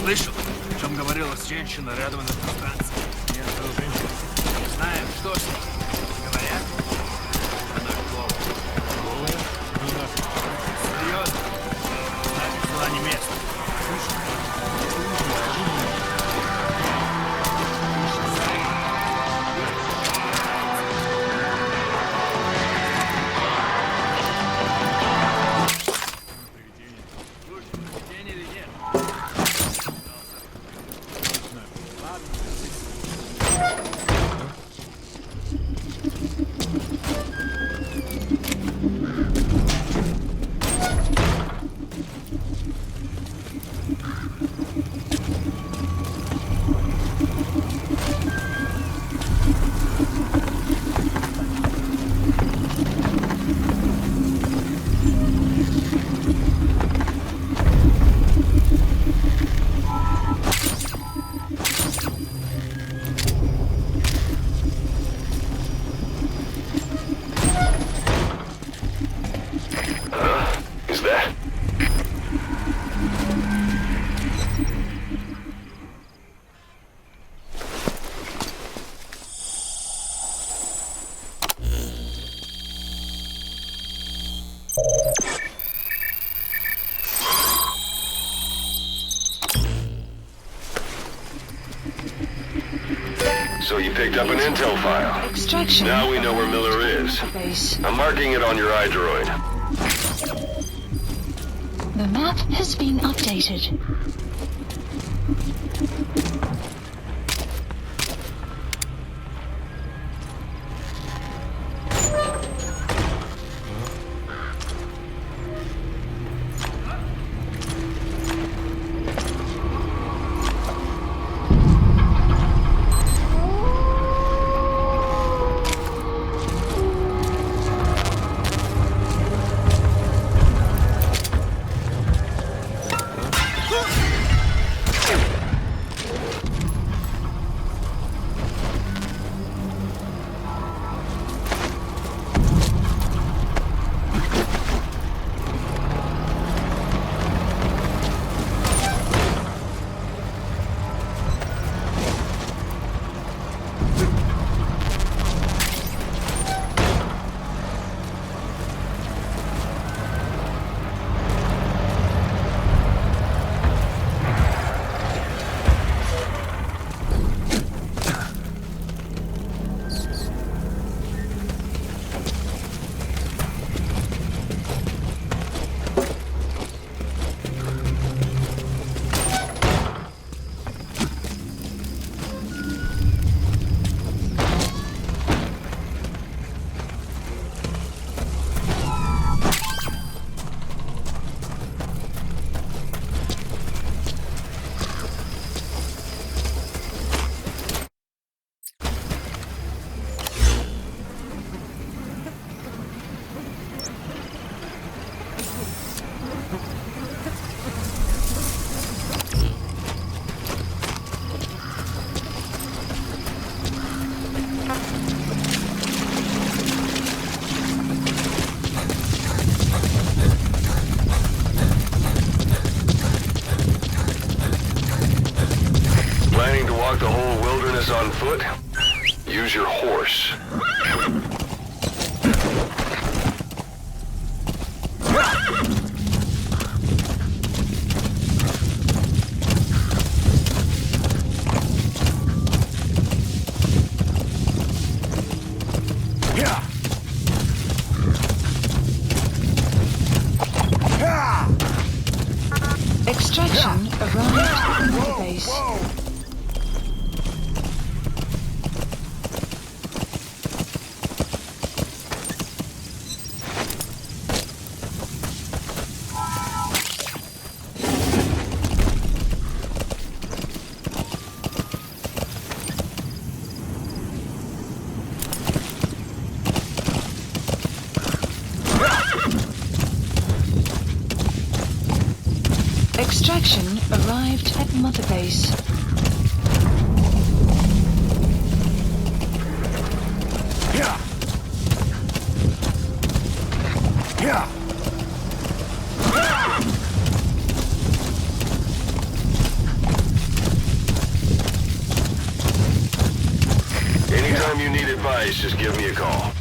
Слышал, о чем говорила женщина рядом на станции? Нет, женщина. Не знаем, что с ней. Говорят, она голая. Голая? Серьезно? Значит, была не местная. So you picked up an intel file. Extraction. Now we know where Miller is. Base. I'm marking it on your iDroid. The map has been updated. Planning to walk the whole wilderness on foot? Use your horse. Extraction arrived at the base. Extraction arrived at Mother Base. Anytime you need advice, just give me a call.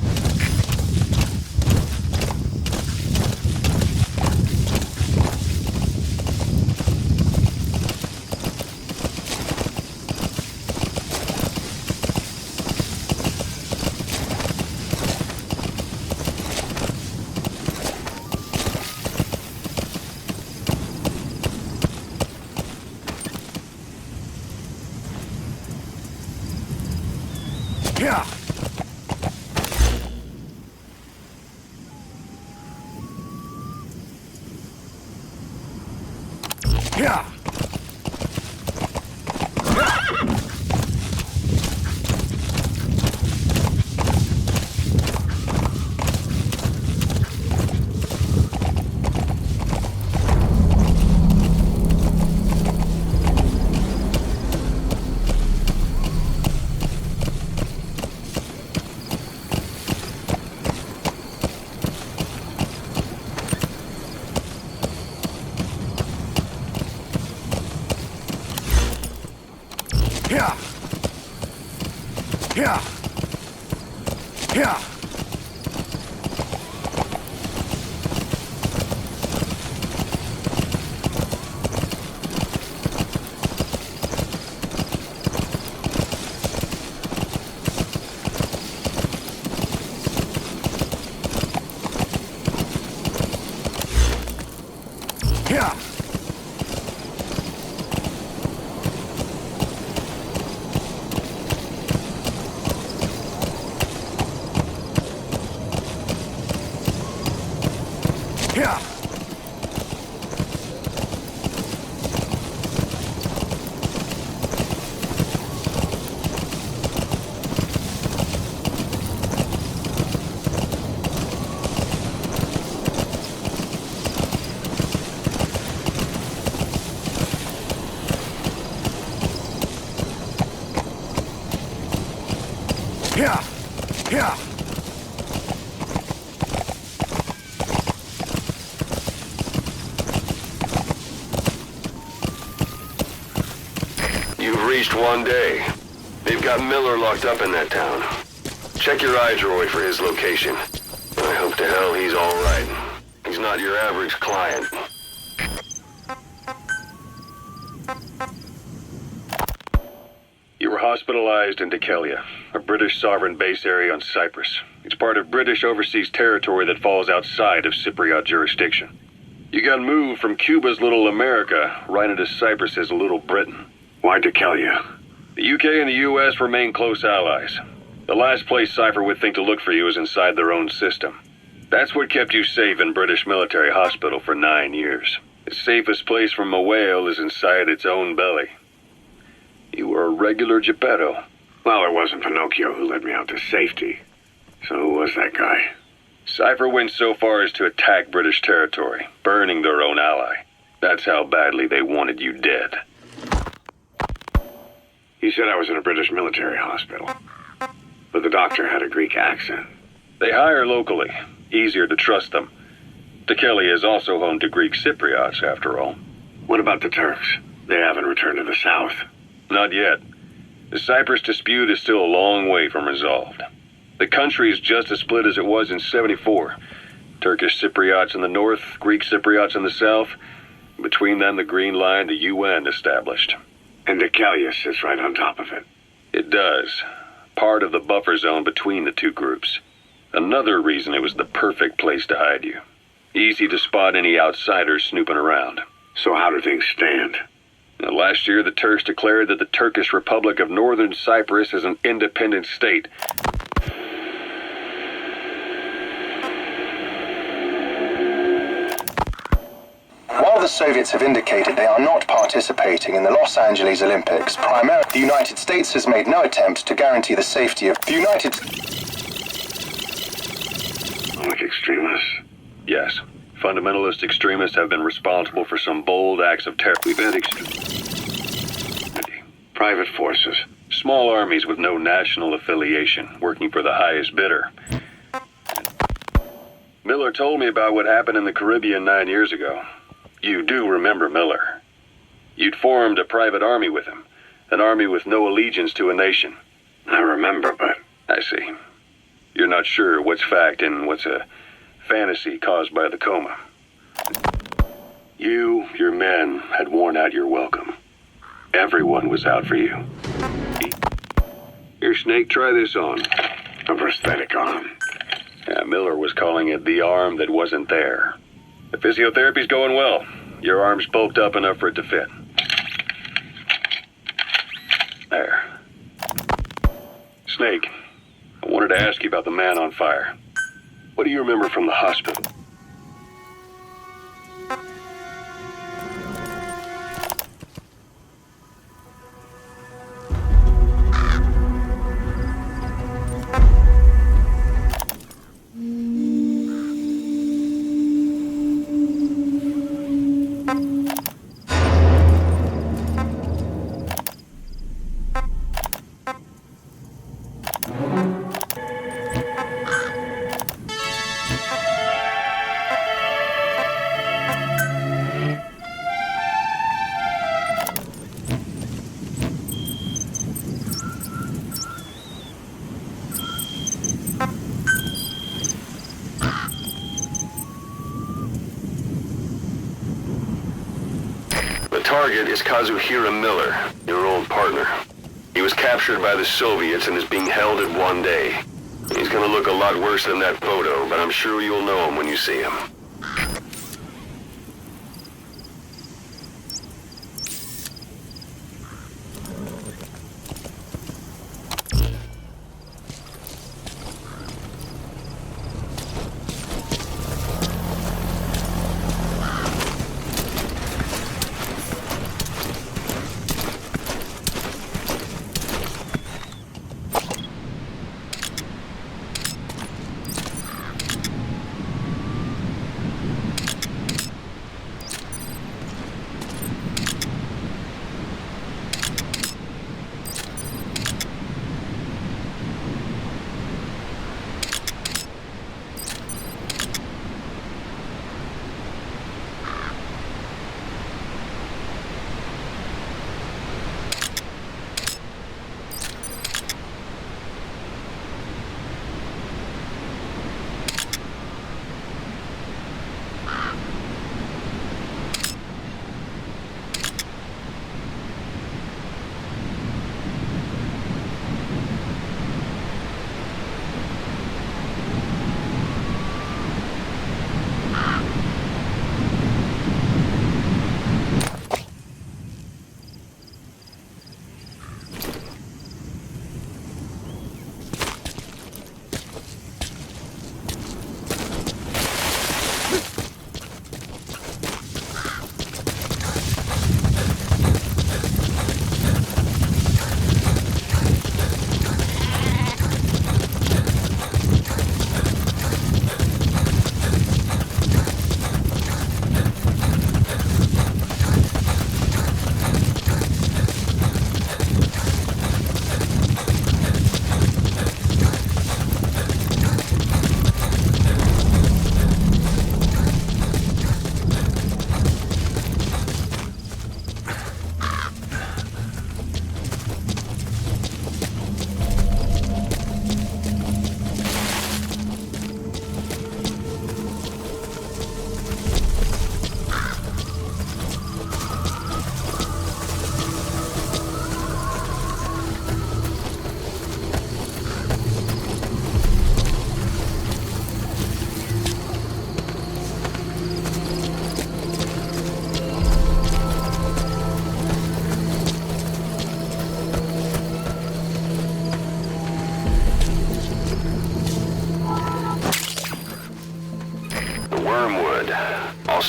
You've reached one day. They've got Miller locked up in that town. Check your iDroid for his location. I hope to hell he's all right. He's not your average client. You were hospitalized in Dekelia, a British sovereign base area on Cyprus. It's part of British overseas territory that falls outside of Cypriot jurisdiction. You got moved from Cuba's Little America right into Cyprus's Little Britain. Why Dekelia? The UK and the US remain close allies. The last place Cypher would think to look for you is inside their own system. That's what kept you safe in British military hospital for 9 years. The safest place from a whale is inside its own belly. You were a regular Geppetto. Well, it wasn't Pinocchio who led me out to safety. So who was that guy? Cypher went so far as to attack British territory, burning their own ally. That's how badly they wanted you dead. He said I was in a British military hospital. But the doctor had a Greek accent. They hire locally. Easier to trust them. Dekelia is also home to Greek Cypriots, after all. What about the Turks? They haven't returned to the south. Not yet. The Cyprus dispute is still a long way from resolved. The country is just as split as it was in '74. Turkish Cypriots in the north, Greek Cypriots in the south. Between them, the Green Line, the UN established. And Dekelia sits right on top of it. It does. Part of the buffer zone between the two groups. Another reason it was the perfect place to hide you. Easy to spot any outsiders snooping around. So how do things stand? Now, last year, the Turks declared that the Turkish Republic of Northern Cyprus is an independent state. While the Soviets have indicated they are not participating in the Los Angeles Olympics, primarily the United States has made no attempt to guarantee the safety of the United Like extremists? Yes. Fundamentalist extremists have been responsible for some bold acts of terror. We've had private forces, small armies with no national affiliation, working for the highest bidder. Miller told me about what happened in the Caribbean 9 years ago. You do remember Miller. You'd formed a private army with him, an army with no allegiance to a nation. I remember, but... I see. You're not sure what's fact and what's a fantasy caused by the coma. You, your men, had worn out your welcome. Everyone was out for you. Here, Snake, try this on. A prosthetic arm. Yeah, Miller was calling it the arm that wasn't there. The physiotherapy's going well. Your arm's bulked up enough for it to fit. There. Snake, I wanted to ask you about the man on fire. What do you remember from the hospital? Target is Kazuhira Miller, your old partner. He was captured by the Soviets and is being held at 1 day. He's gonna look a lot worse than that photo, but I'm sure you'll know him when you see him.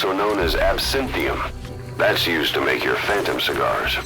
also known as absinthium. That's used to make your phantom cigars.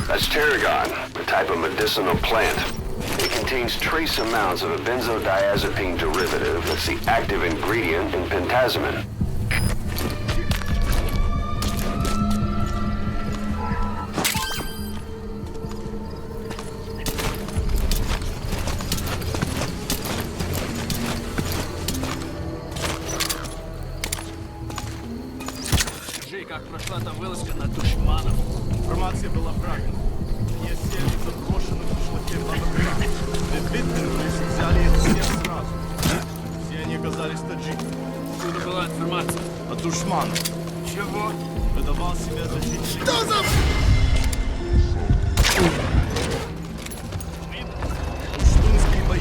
That's tarragon, a type of medicinal plant. It contains trace amounts of a benzodiazepine derivative that's the active ingredient in pentazimine. Скажи, как прошла там вылазка на душманов? Информация была правильной. Есть 7 заброшенных в шлаке лабораторий. Битвенные взяли их всех сразу. Все они оказались таджиками. Откуда была информация? От душманов. Чего? Выдавал себя за жителей. Что за... Пуштунские бои.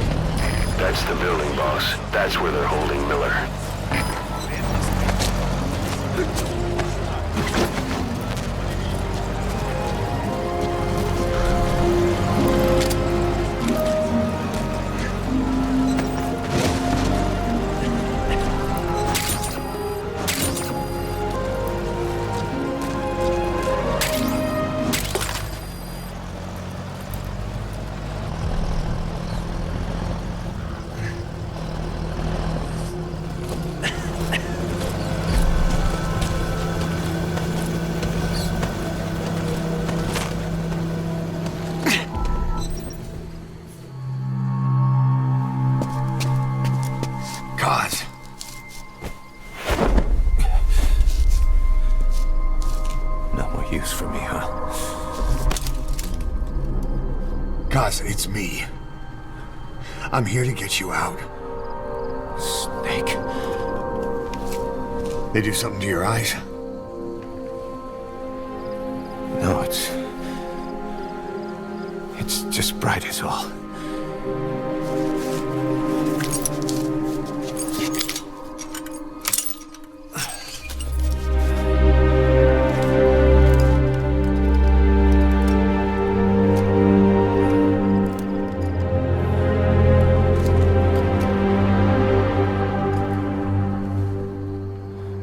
That's the building, boss. That's where they're holding Miller. Gods. No more use for me, huh? Gods, it's me. I'm here to get you out. Snake. They do something to your eyes? No, it's just bright is all.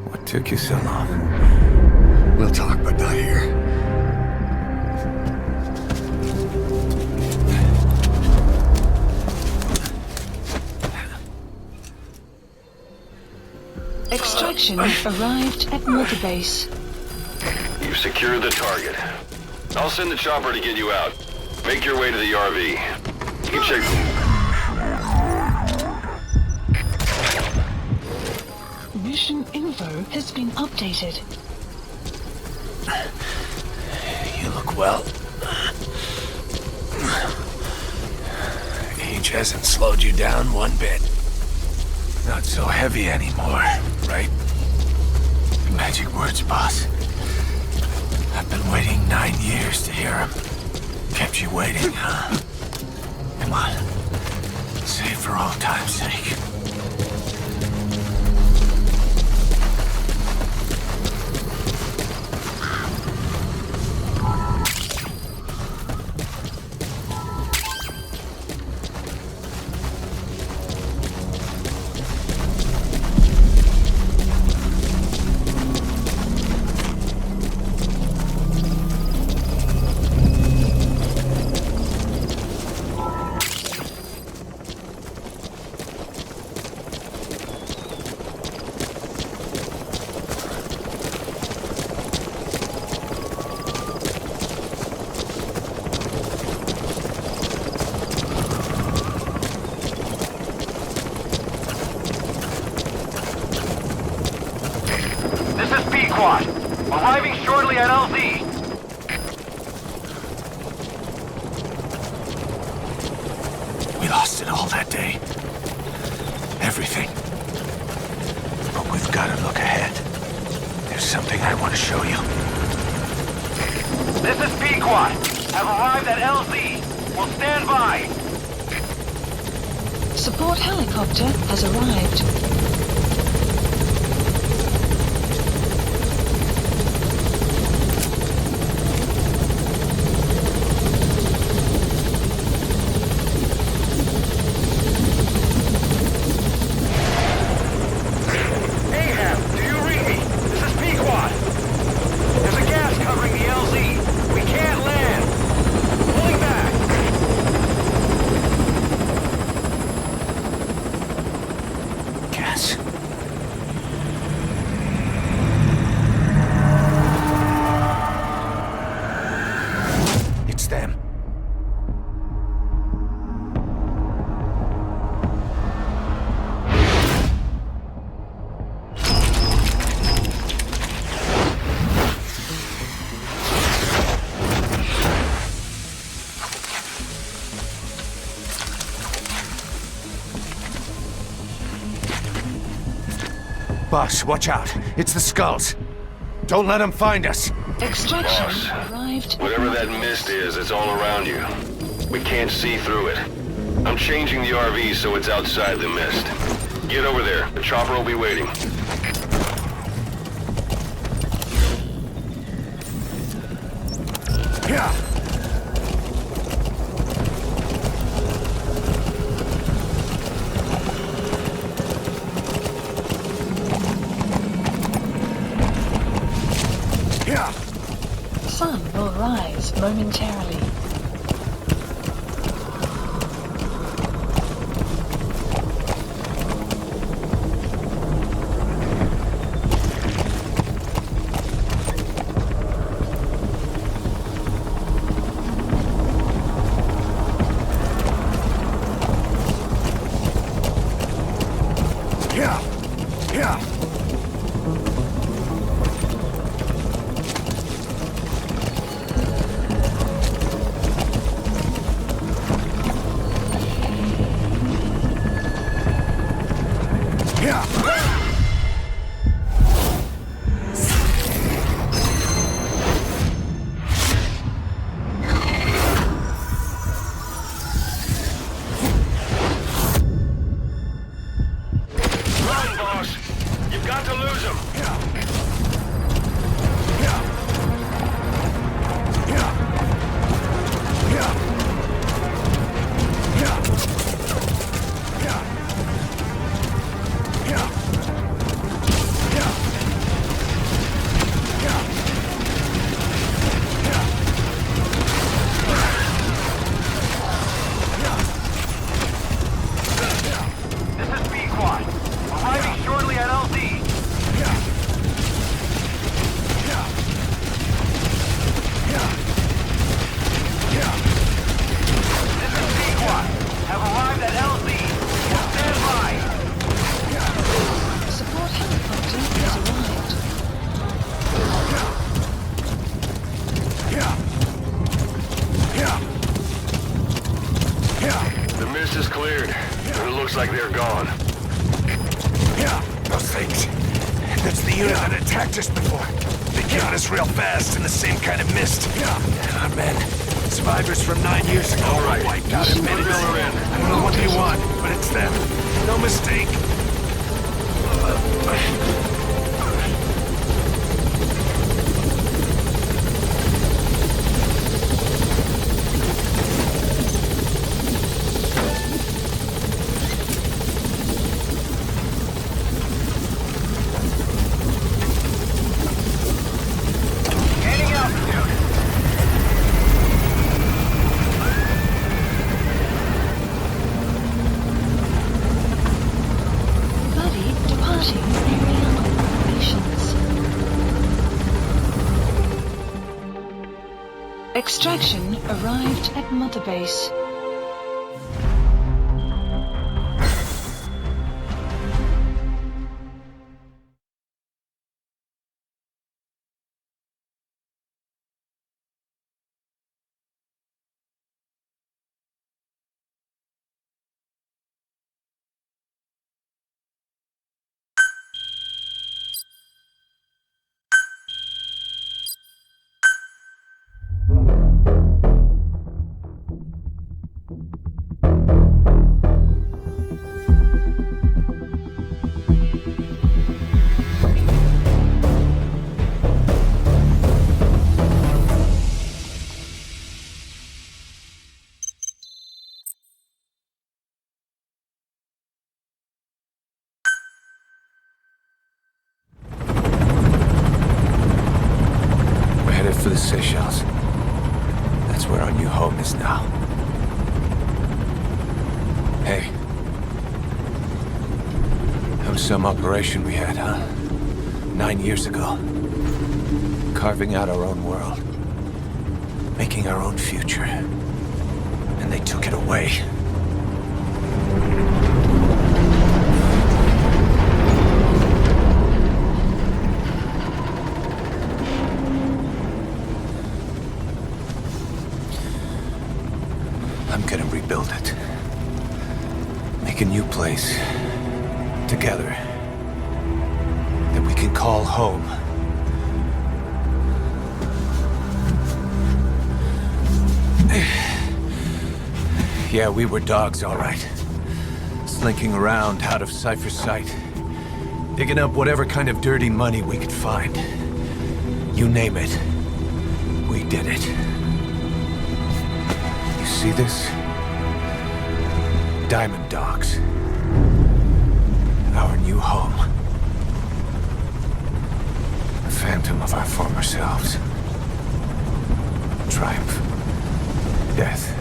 What took you so long? We'll talk, but not here. Extraction arrived at Mother Base. You've secured the target. I'll send the chopper to get you out. Make your way to the RV. Keep checking. Mission info has been updated. You look well. Age hasn't slowed you down one bit. Not so heavy anymore, right? Magic words, boss. I've been waiting 9 years to hear them. Kept you waiting, huh? Come on. Save for all time's sake. Arriving shortly at LZ. We lost it all that day. Everything. But we've got to look ahead. There's something I want to show you. This is Pequod. Have arrived at LZ. Will stand by. Support helicopter has arrived. Boss, watch out. It's the skulls. Don't let them find us. Extraction Boss, arrived. Whatever that mist is, it's all around you. We can't see through it. I'm changing the RV so it's outside the mist. Get over there. The chopper will be waiting. Yeah. Sun will rise momentarily. Like they're gone. Yeah, those things. That's the unit that attacked us before. They came at us real fast in the same kind of mist. Yeah. And our men survivors from 9 years ago were wiped out in minutes. I don't know what they want, but it's them. No mistake. Extraction arrived at Mother Base. For the Seychelles. That's where our new home is now. Hey. That was some operation we had, huh? 9 years ago. Carving out our own world. Making our own future. And they took it away. I'm gonna rebuild it. Make a new place. Together. That we can call home. Yeah, we were dogs, all right. Slinking around out of Cypher's sight. Digging up whatever kind of dirty money we could find. You name it. We did it. See this? Diamond Dogs. Our new home. A phantom of our former selves. Triumph. Death.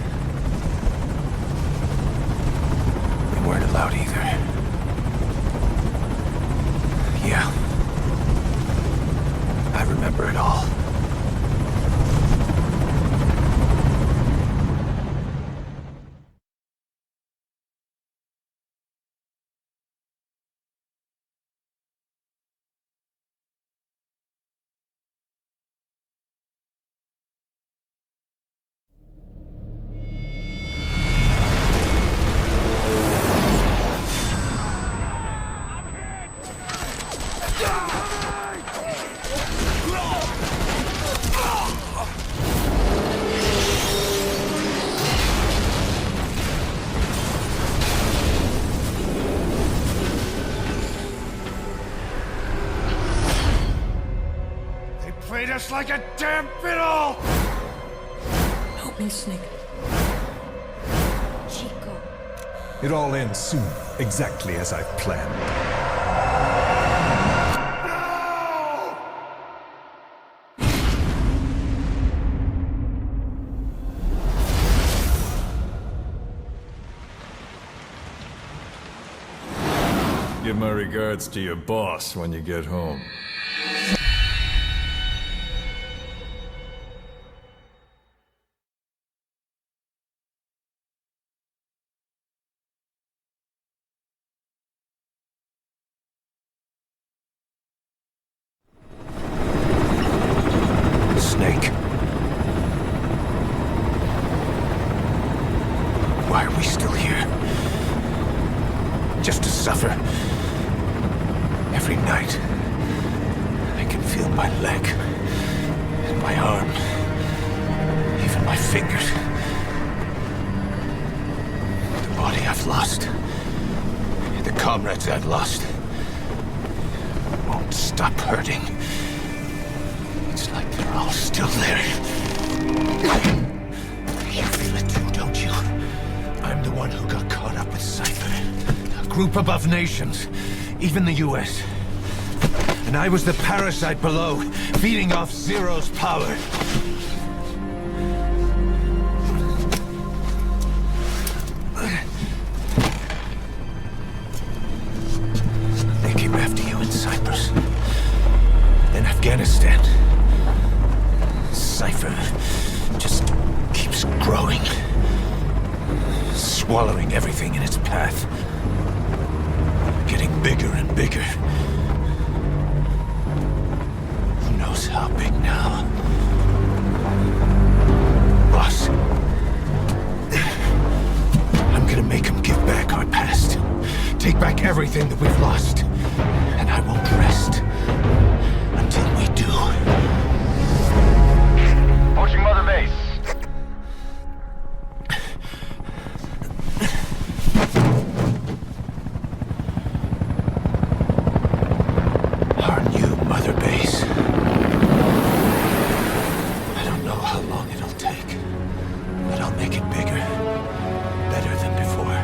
We weren't allowed either. Yeah. I remember it all. Treat us like a damn fiddle! Help me, Snake. Chico. It all ends soon, exactly as I've planned. Give my regards to your boss when you get home. Snake. Why are we still here? Just to suffer. Every night, I can feel my leg, and my arm, even my my fingers. The body I've lost. The comrades I've lost. Won't stop hurting. It's like they're all still there. You feel it too, don't you? I'm the one who got caught up with Cypher. A group above nations. Even the US. And I was the parasite below, feeding off Zero's power. They came after you in Cyprus. Then Afghanistan. Cypher just keeps growing. Swallowing everything in its path. Getting bigger and bigger. Who knows how big now? Boss. I'm gonna make him give back our past. Take back everything that we've lost. And I won't rest until we do. Approaching Mother Base. Our new Mother Base. I don't know how long it'll take, but I'll make it bigger. Better than before.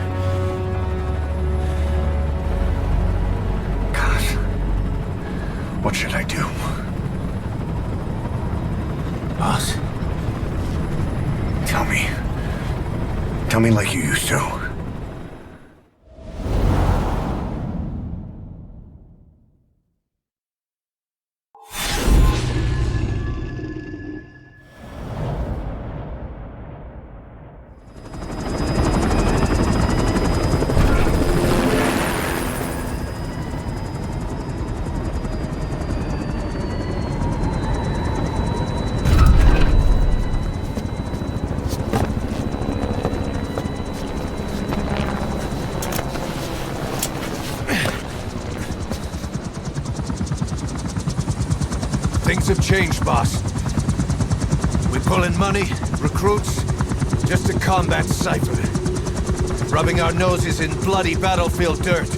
God. What should I do? Boss? Tell me. Tell me like you used to. Things have changed, boss. We pull in money, recruits, just to combat Cypher. Rubbing our noses in bloody battlefield dirt.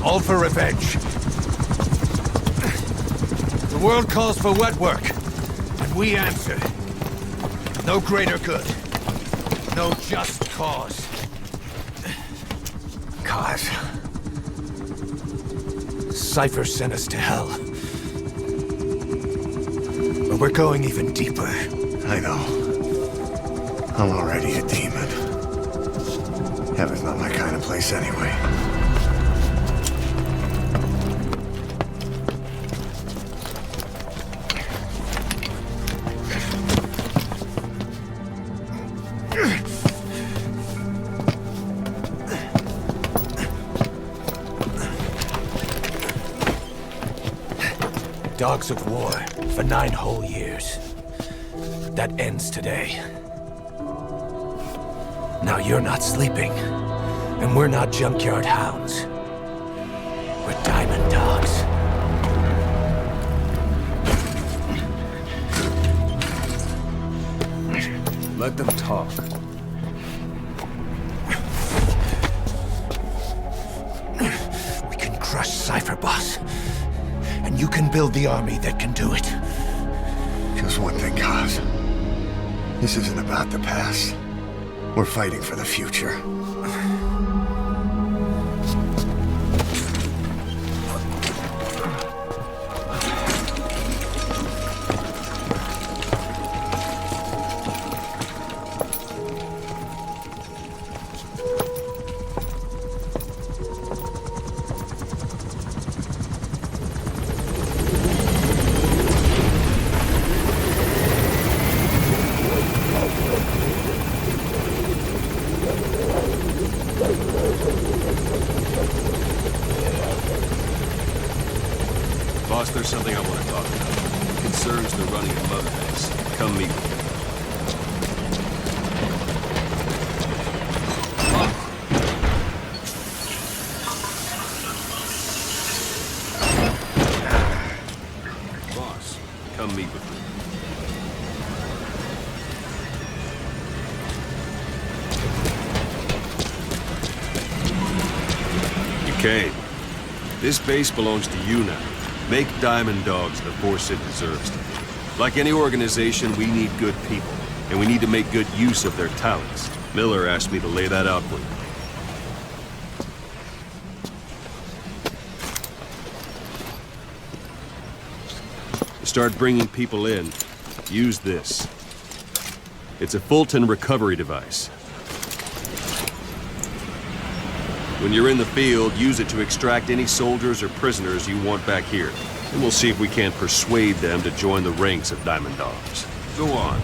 All for revenge. The world calls for wet work, and we answer. No greater good. No just cause. Cause? Cypher sent us to hell. But we're going even deeper. I know. I'm already a demon. Heaven's not my kind of place anyway. Dogs of war for 9 whole years. That ends today. Now you're not sleeping, and we're not junkyard hounds. We're diamond dogs. Let them talk. We can crush Cypher, boss. And you can build the army that can do it. Just one thing, Kaz. This isn't about the past. We're fighting for the future. Boss, there's something I want to talk about. It concerns the running of Mother Base. Come meet with me. Boss, come meet with me. Okay. This base belongs to you now. Make Diamond Dogs the force it deserves to be. Like any organization, we need good people, and we need to make good use of their talents. Miller asked me to lay that out for you. To start bringing people in, use this. It's a Fulton recovery device. When you're in the field, use it to extract any soldiers or prisoners you want back here. And we'll see if we can't persuade them to join the ranks of Diamond Dogs. Go on.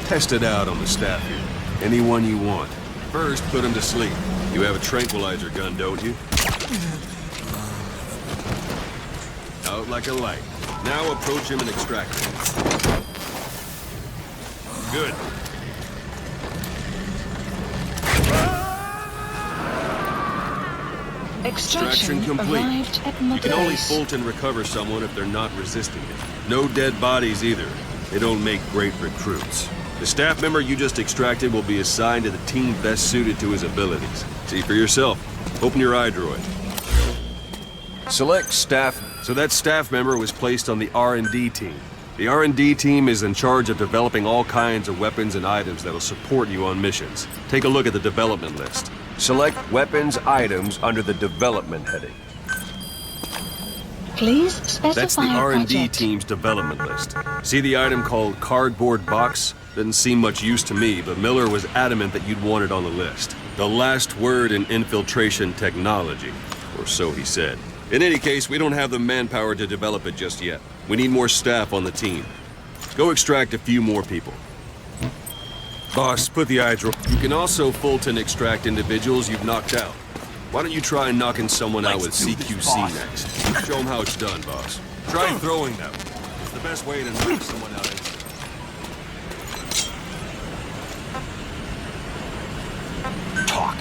Test it out on the staff here. Anyone you want. First, put them to sleep. You have a tranquilizer gun, don't you? Out like a light. Now approach him and extract him. Good. Extraction complete. arrived at You Mother can only Base. Fulton recover someone if they're not resisting it. No dead bodies either. They don't make great recruits. The staff member you just extracted will be assigned to the team best suited to his abilities. See for yourself. Open your iDroid. Select staff. So that staff member was placed on the R&D team. The R&D team is in charge of developing all kinds of weapons and items that'll support you on missions. Take a look at the development list. Select weapons items under the development heading. Please specify That's the a R&D project. team's development list. See the item called cardboard box? Didn't seem much use to me, but Miller was adamant that you'd want it on the list. The last word in infiltration technology, or so he said. In any case, we don't have the manpower to develop it just yet. We need more staff on the team. Go extract a few more people. Boss, put the iDroid. You can also Fulton extract individuals you've knocked out. Why don't you try knocking someone out with CQC next? Show them how it's done, boss. Try throwing them. It's the best way to knock someone out instantly. Talk.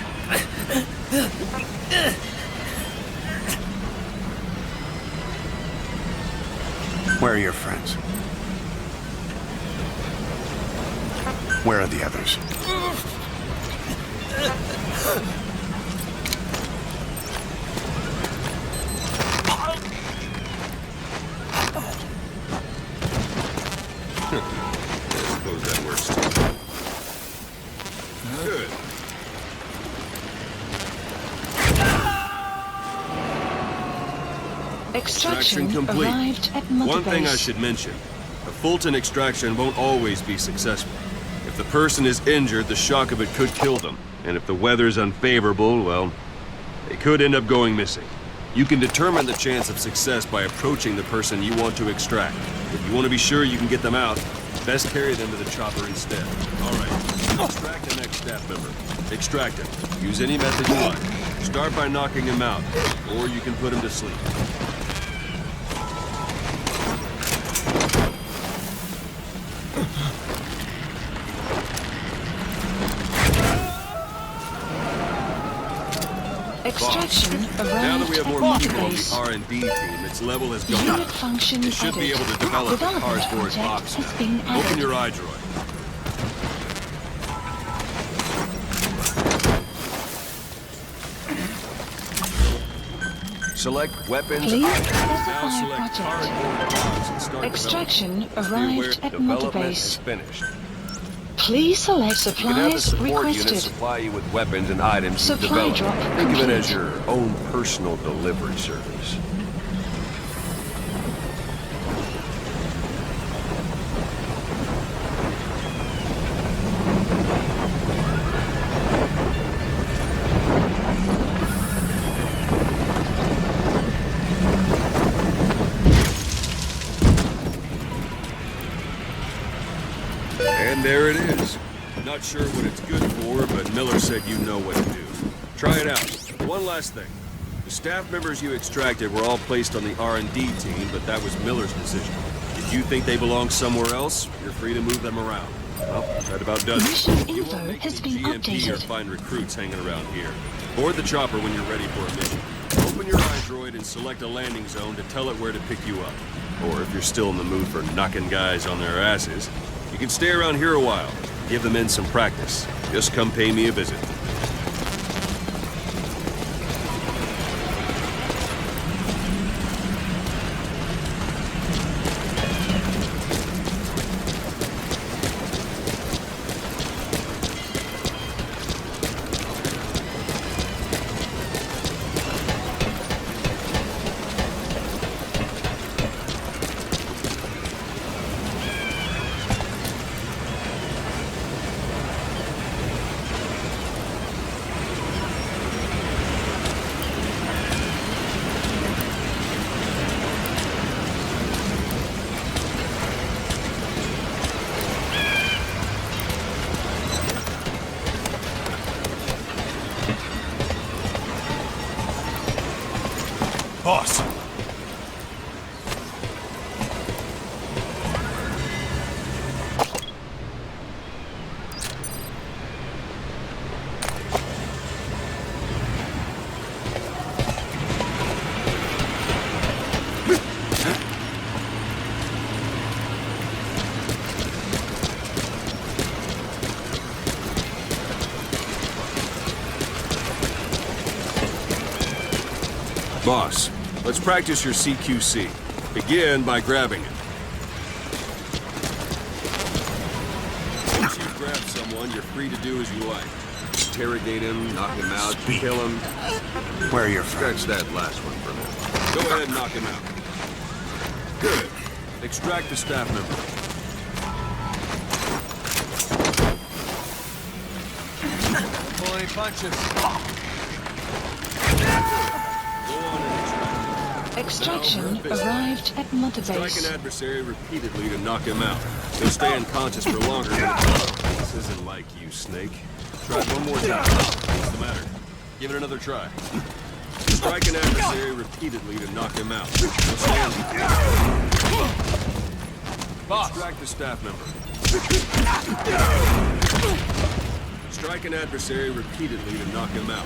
Where are your friends? Where are the others? I suppose that works too. Good. Extraction complete. arrived at Mother One thing I Base. should mention. A Fulton extraction won't always be successful. If the person is injured, the shock of it could kill them. And if the weather's unfavorable, well, they could end up going missing. You can determine the chance of success by approaching the person you want to extract. If you want to be sure you can get them out, best carry them to the chopper instead. All right, extract the next staff member. Extract him. Use any method you like. Start by knocking him out, or you can put him to sleep. Extraction Now that arrived we have at more Mother people on Base. the R&D team, its level has gone Unit up. function It should be added. able to develop the Development cardboard project box. has been Open added. your iDroid. Select weapons. Please Now specify a select project. cardboard box and start Extraction development. Be aware, arrived at Mother development Base. is finished. Please select You can have the supplies support unit requested. supply you with weapons and items you Supply develop. drop Think of it complete. as your own personal delivery service. And there it is. Not sure what it's good for, but Miller said you know what to do. Try it out. One last thing. The staff members you extracted were all placed on the R&D team, but that was Miller's decision. If you think they belong somewhere else, you're free to move them around. Well, that about does Mission it. You info won't make has any been GMP or updated. find recruits hanging around here. Board the chopper when you're ready for a mission. Open your iDroid and select a landing zone to tell it where to pick you up. Or if you're still in the mood for knocking guys on their asses, you can stay around here a while. Give the men some practice. Just come pay me a visit. Boss! Boss, let's practice your CQC. Begin by grabbing it. Once you've grabbed someone, you're free to do as you like. Interrogate him, knock him out, kill him. Where are your friends? Scratch that last one for now. Go ahead and knock him out. Good. Extract the staff member. Pull any punches. Extraction arrived at Mother Strike Base. an adversary repeatedly to knock him out. He'll stay unconscious for longer than a This isn't like you, Snake. Try it one more time. What's the matter? Give it another try. Strike an adversary repeatedly to knock him out. He'll stay Boss. Extract the staff member. Strike an adversary repeatedly to knock him out.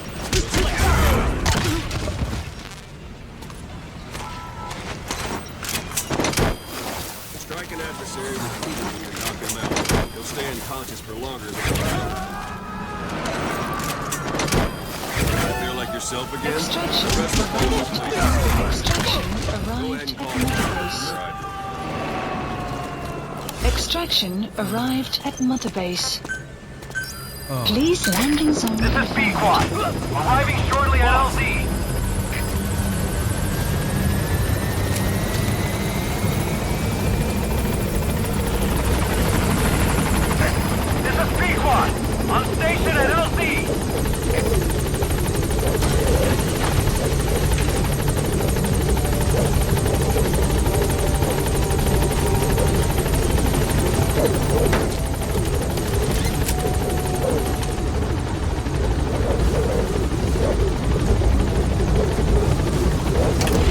Strike an adversary repeatedly to knock him out. He'll stay unconscious for longer than a while. Feel like yourself again? Extraction The rest of the Extraction arrived at Mother Base. Extraction arrived at Mother Base. Please landing zone. This is B-Quad. Arriving shortly at LZ. This is B-Quad. On station at LZ.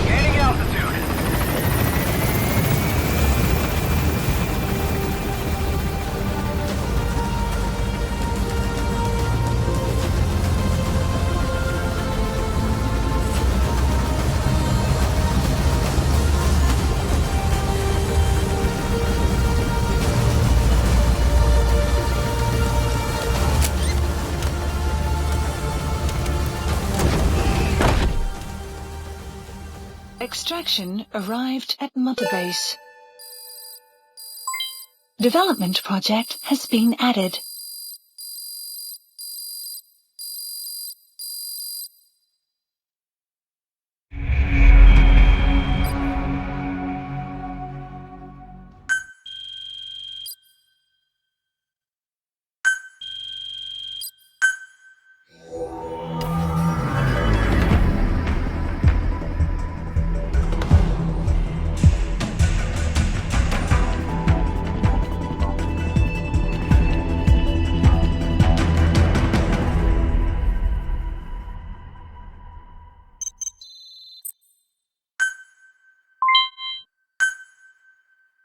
Gaining altitude. Extraction arrived at Mother Base. Development project has been added.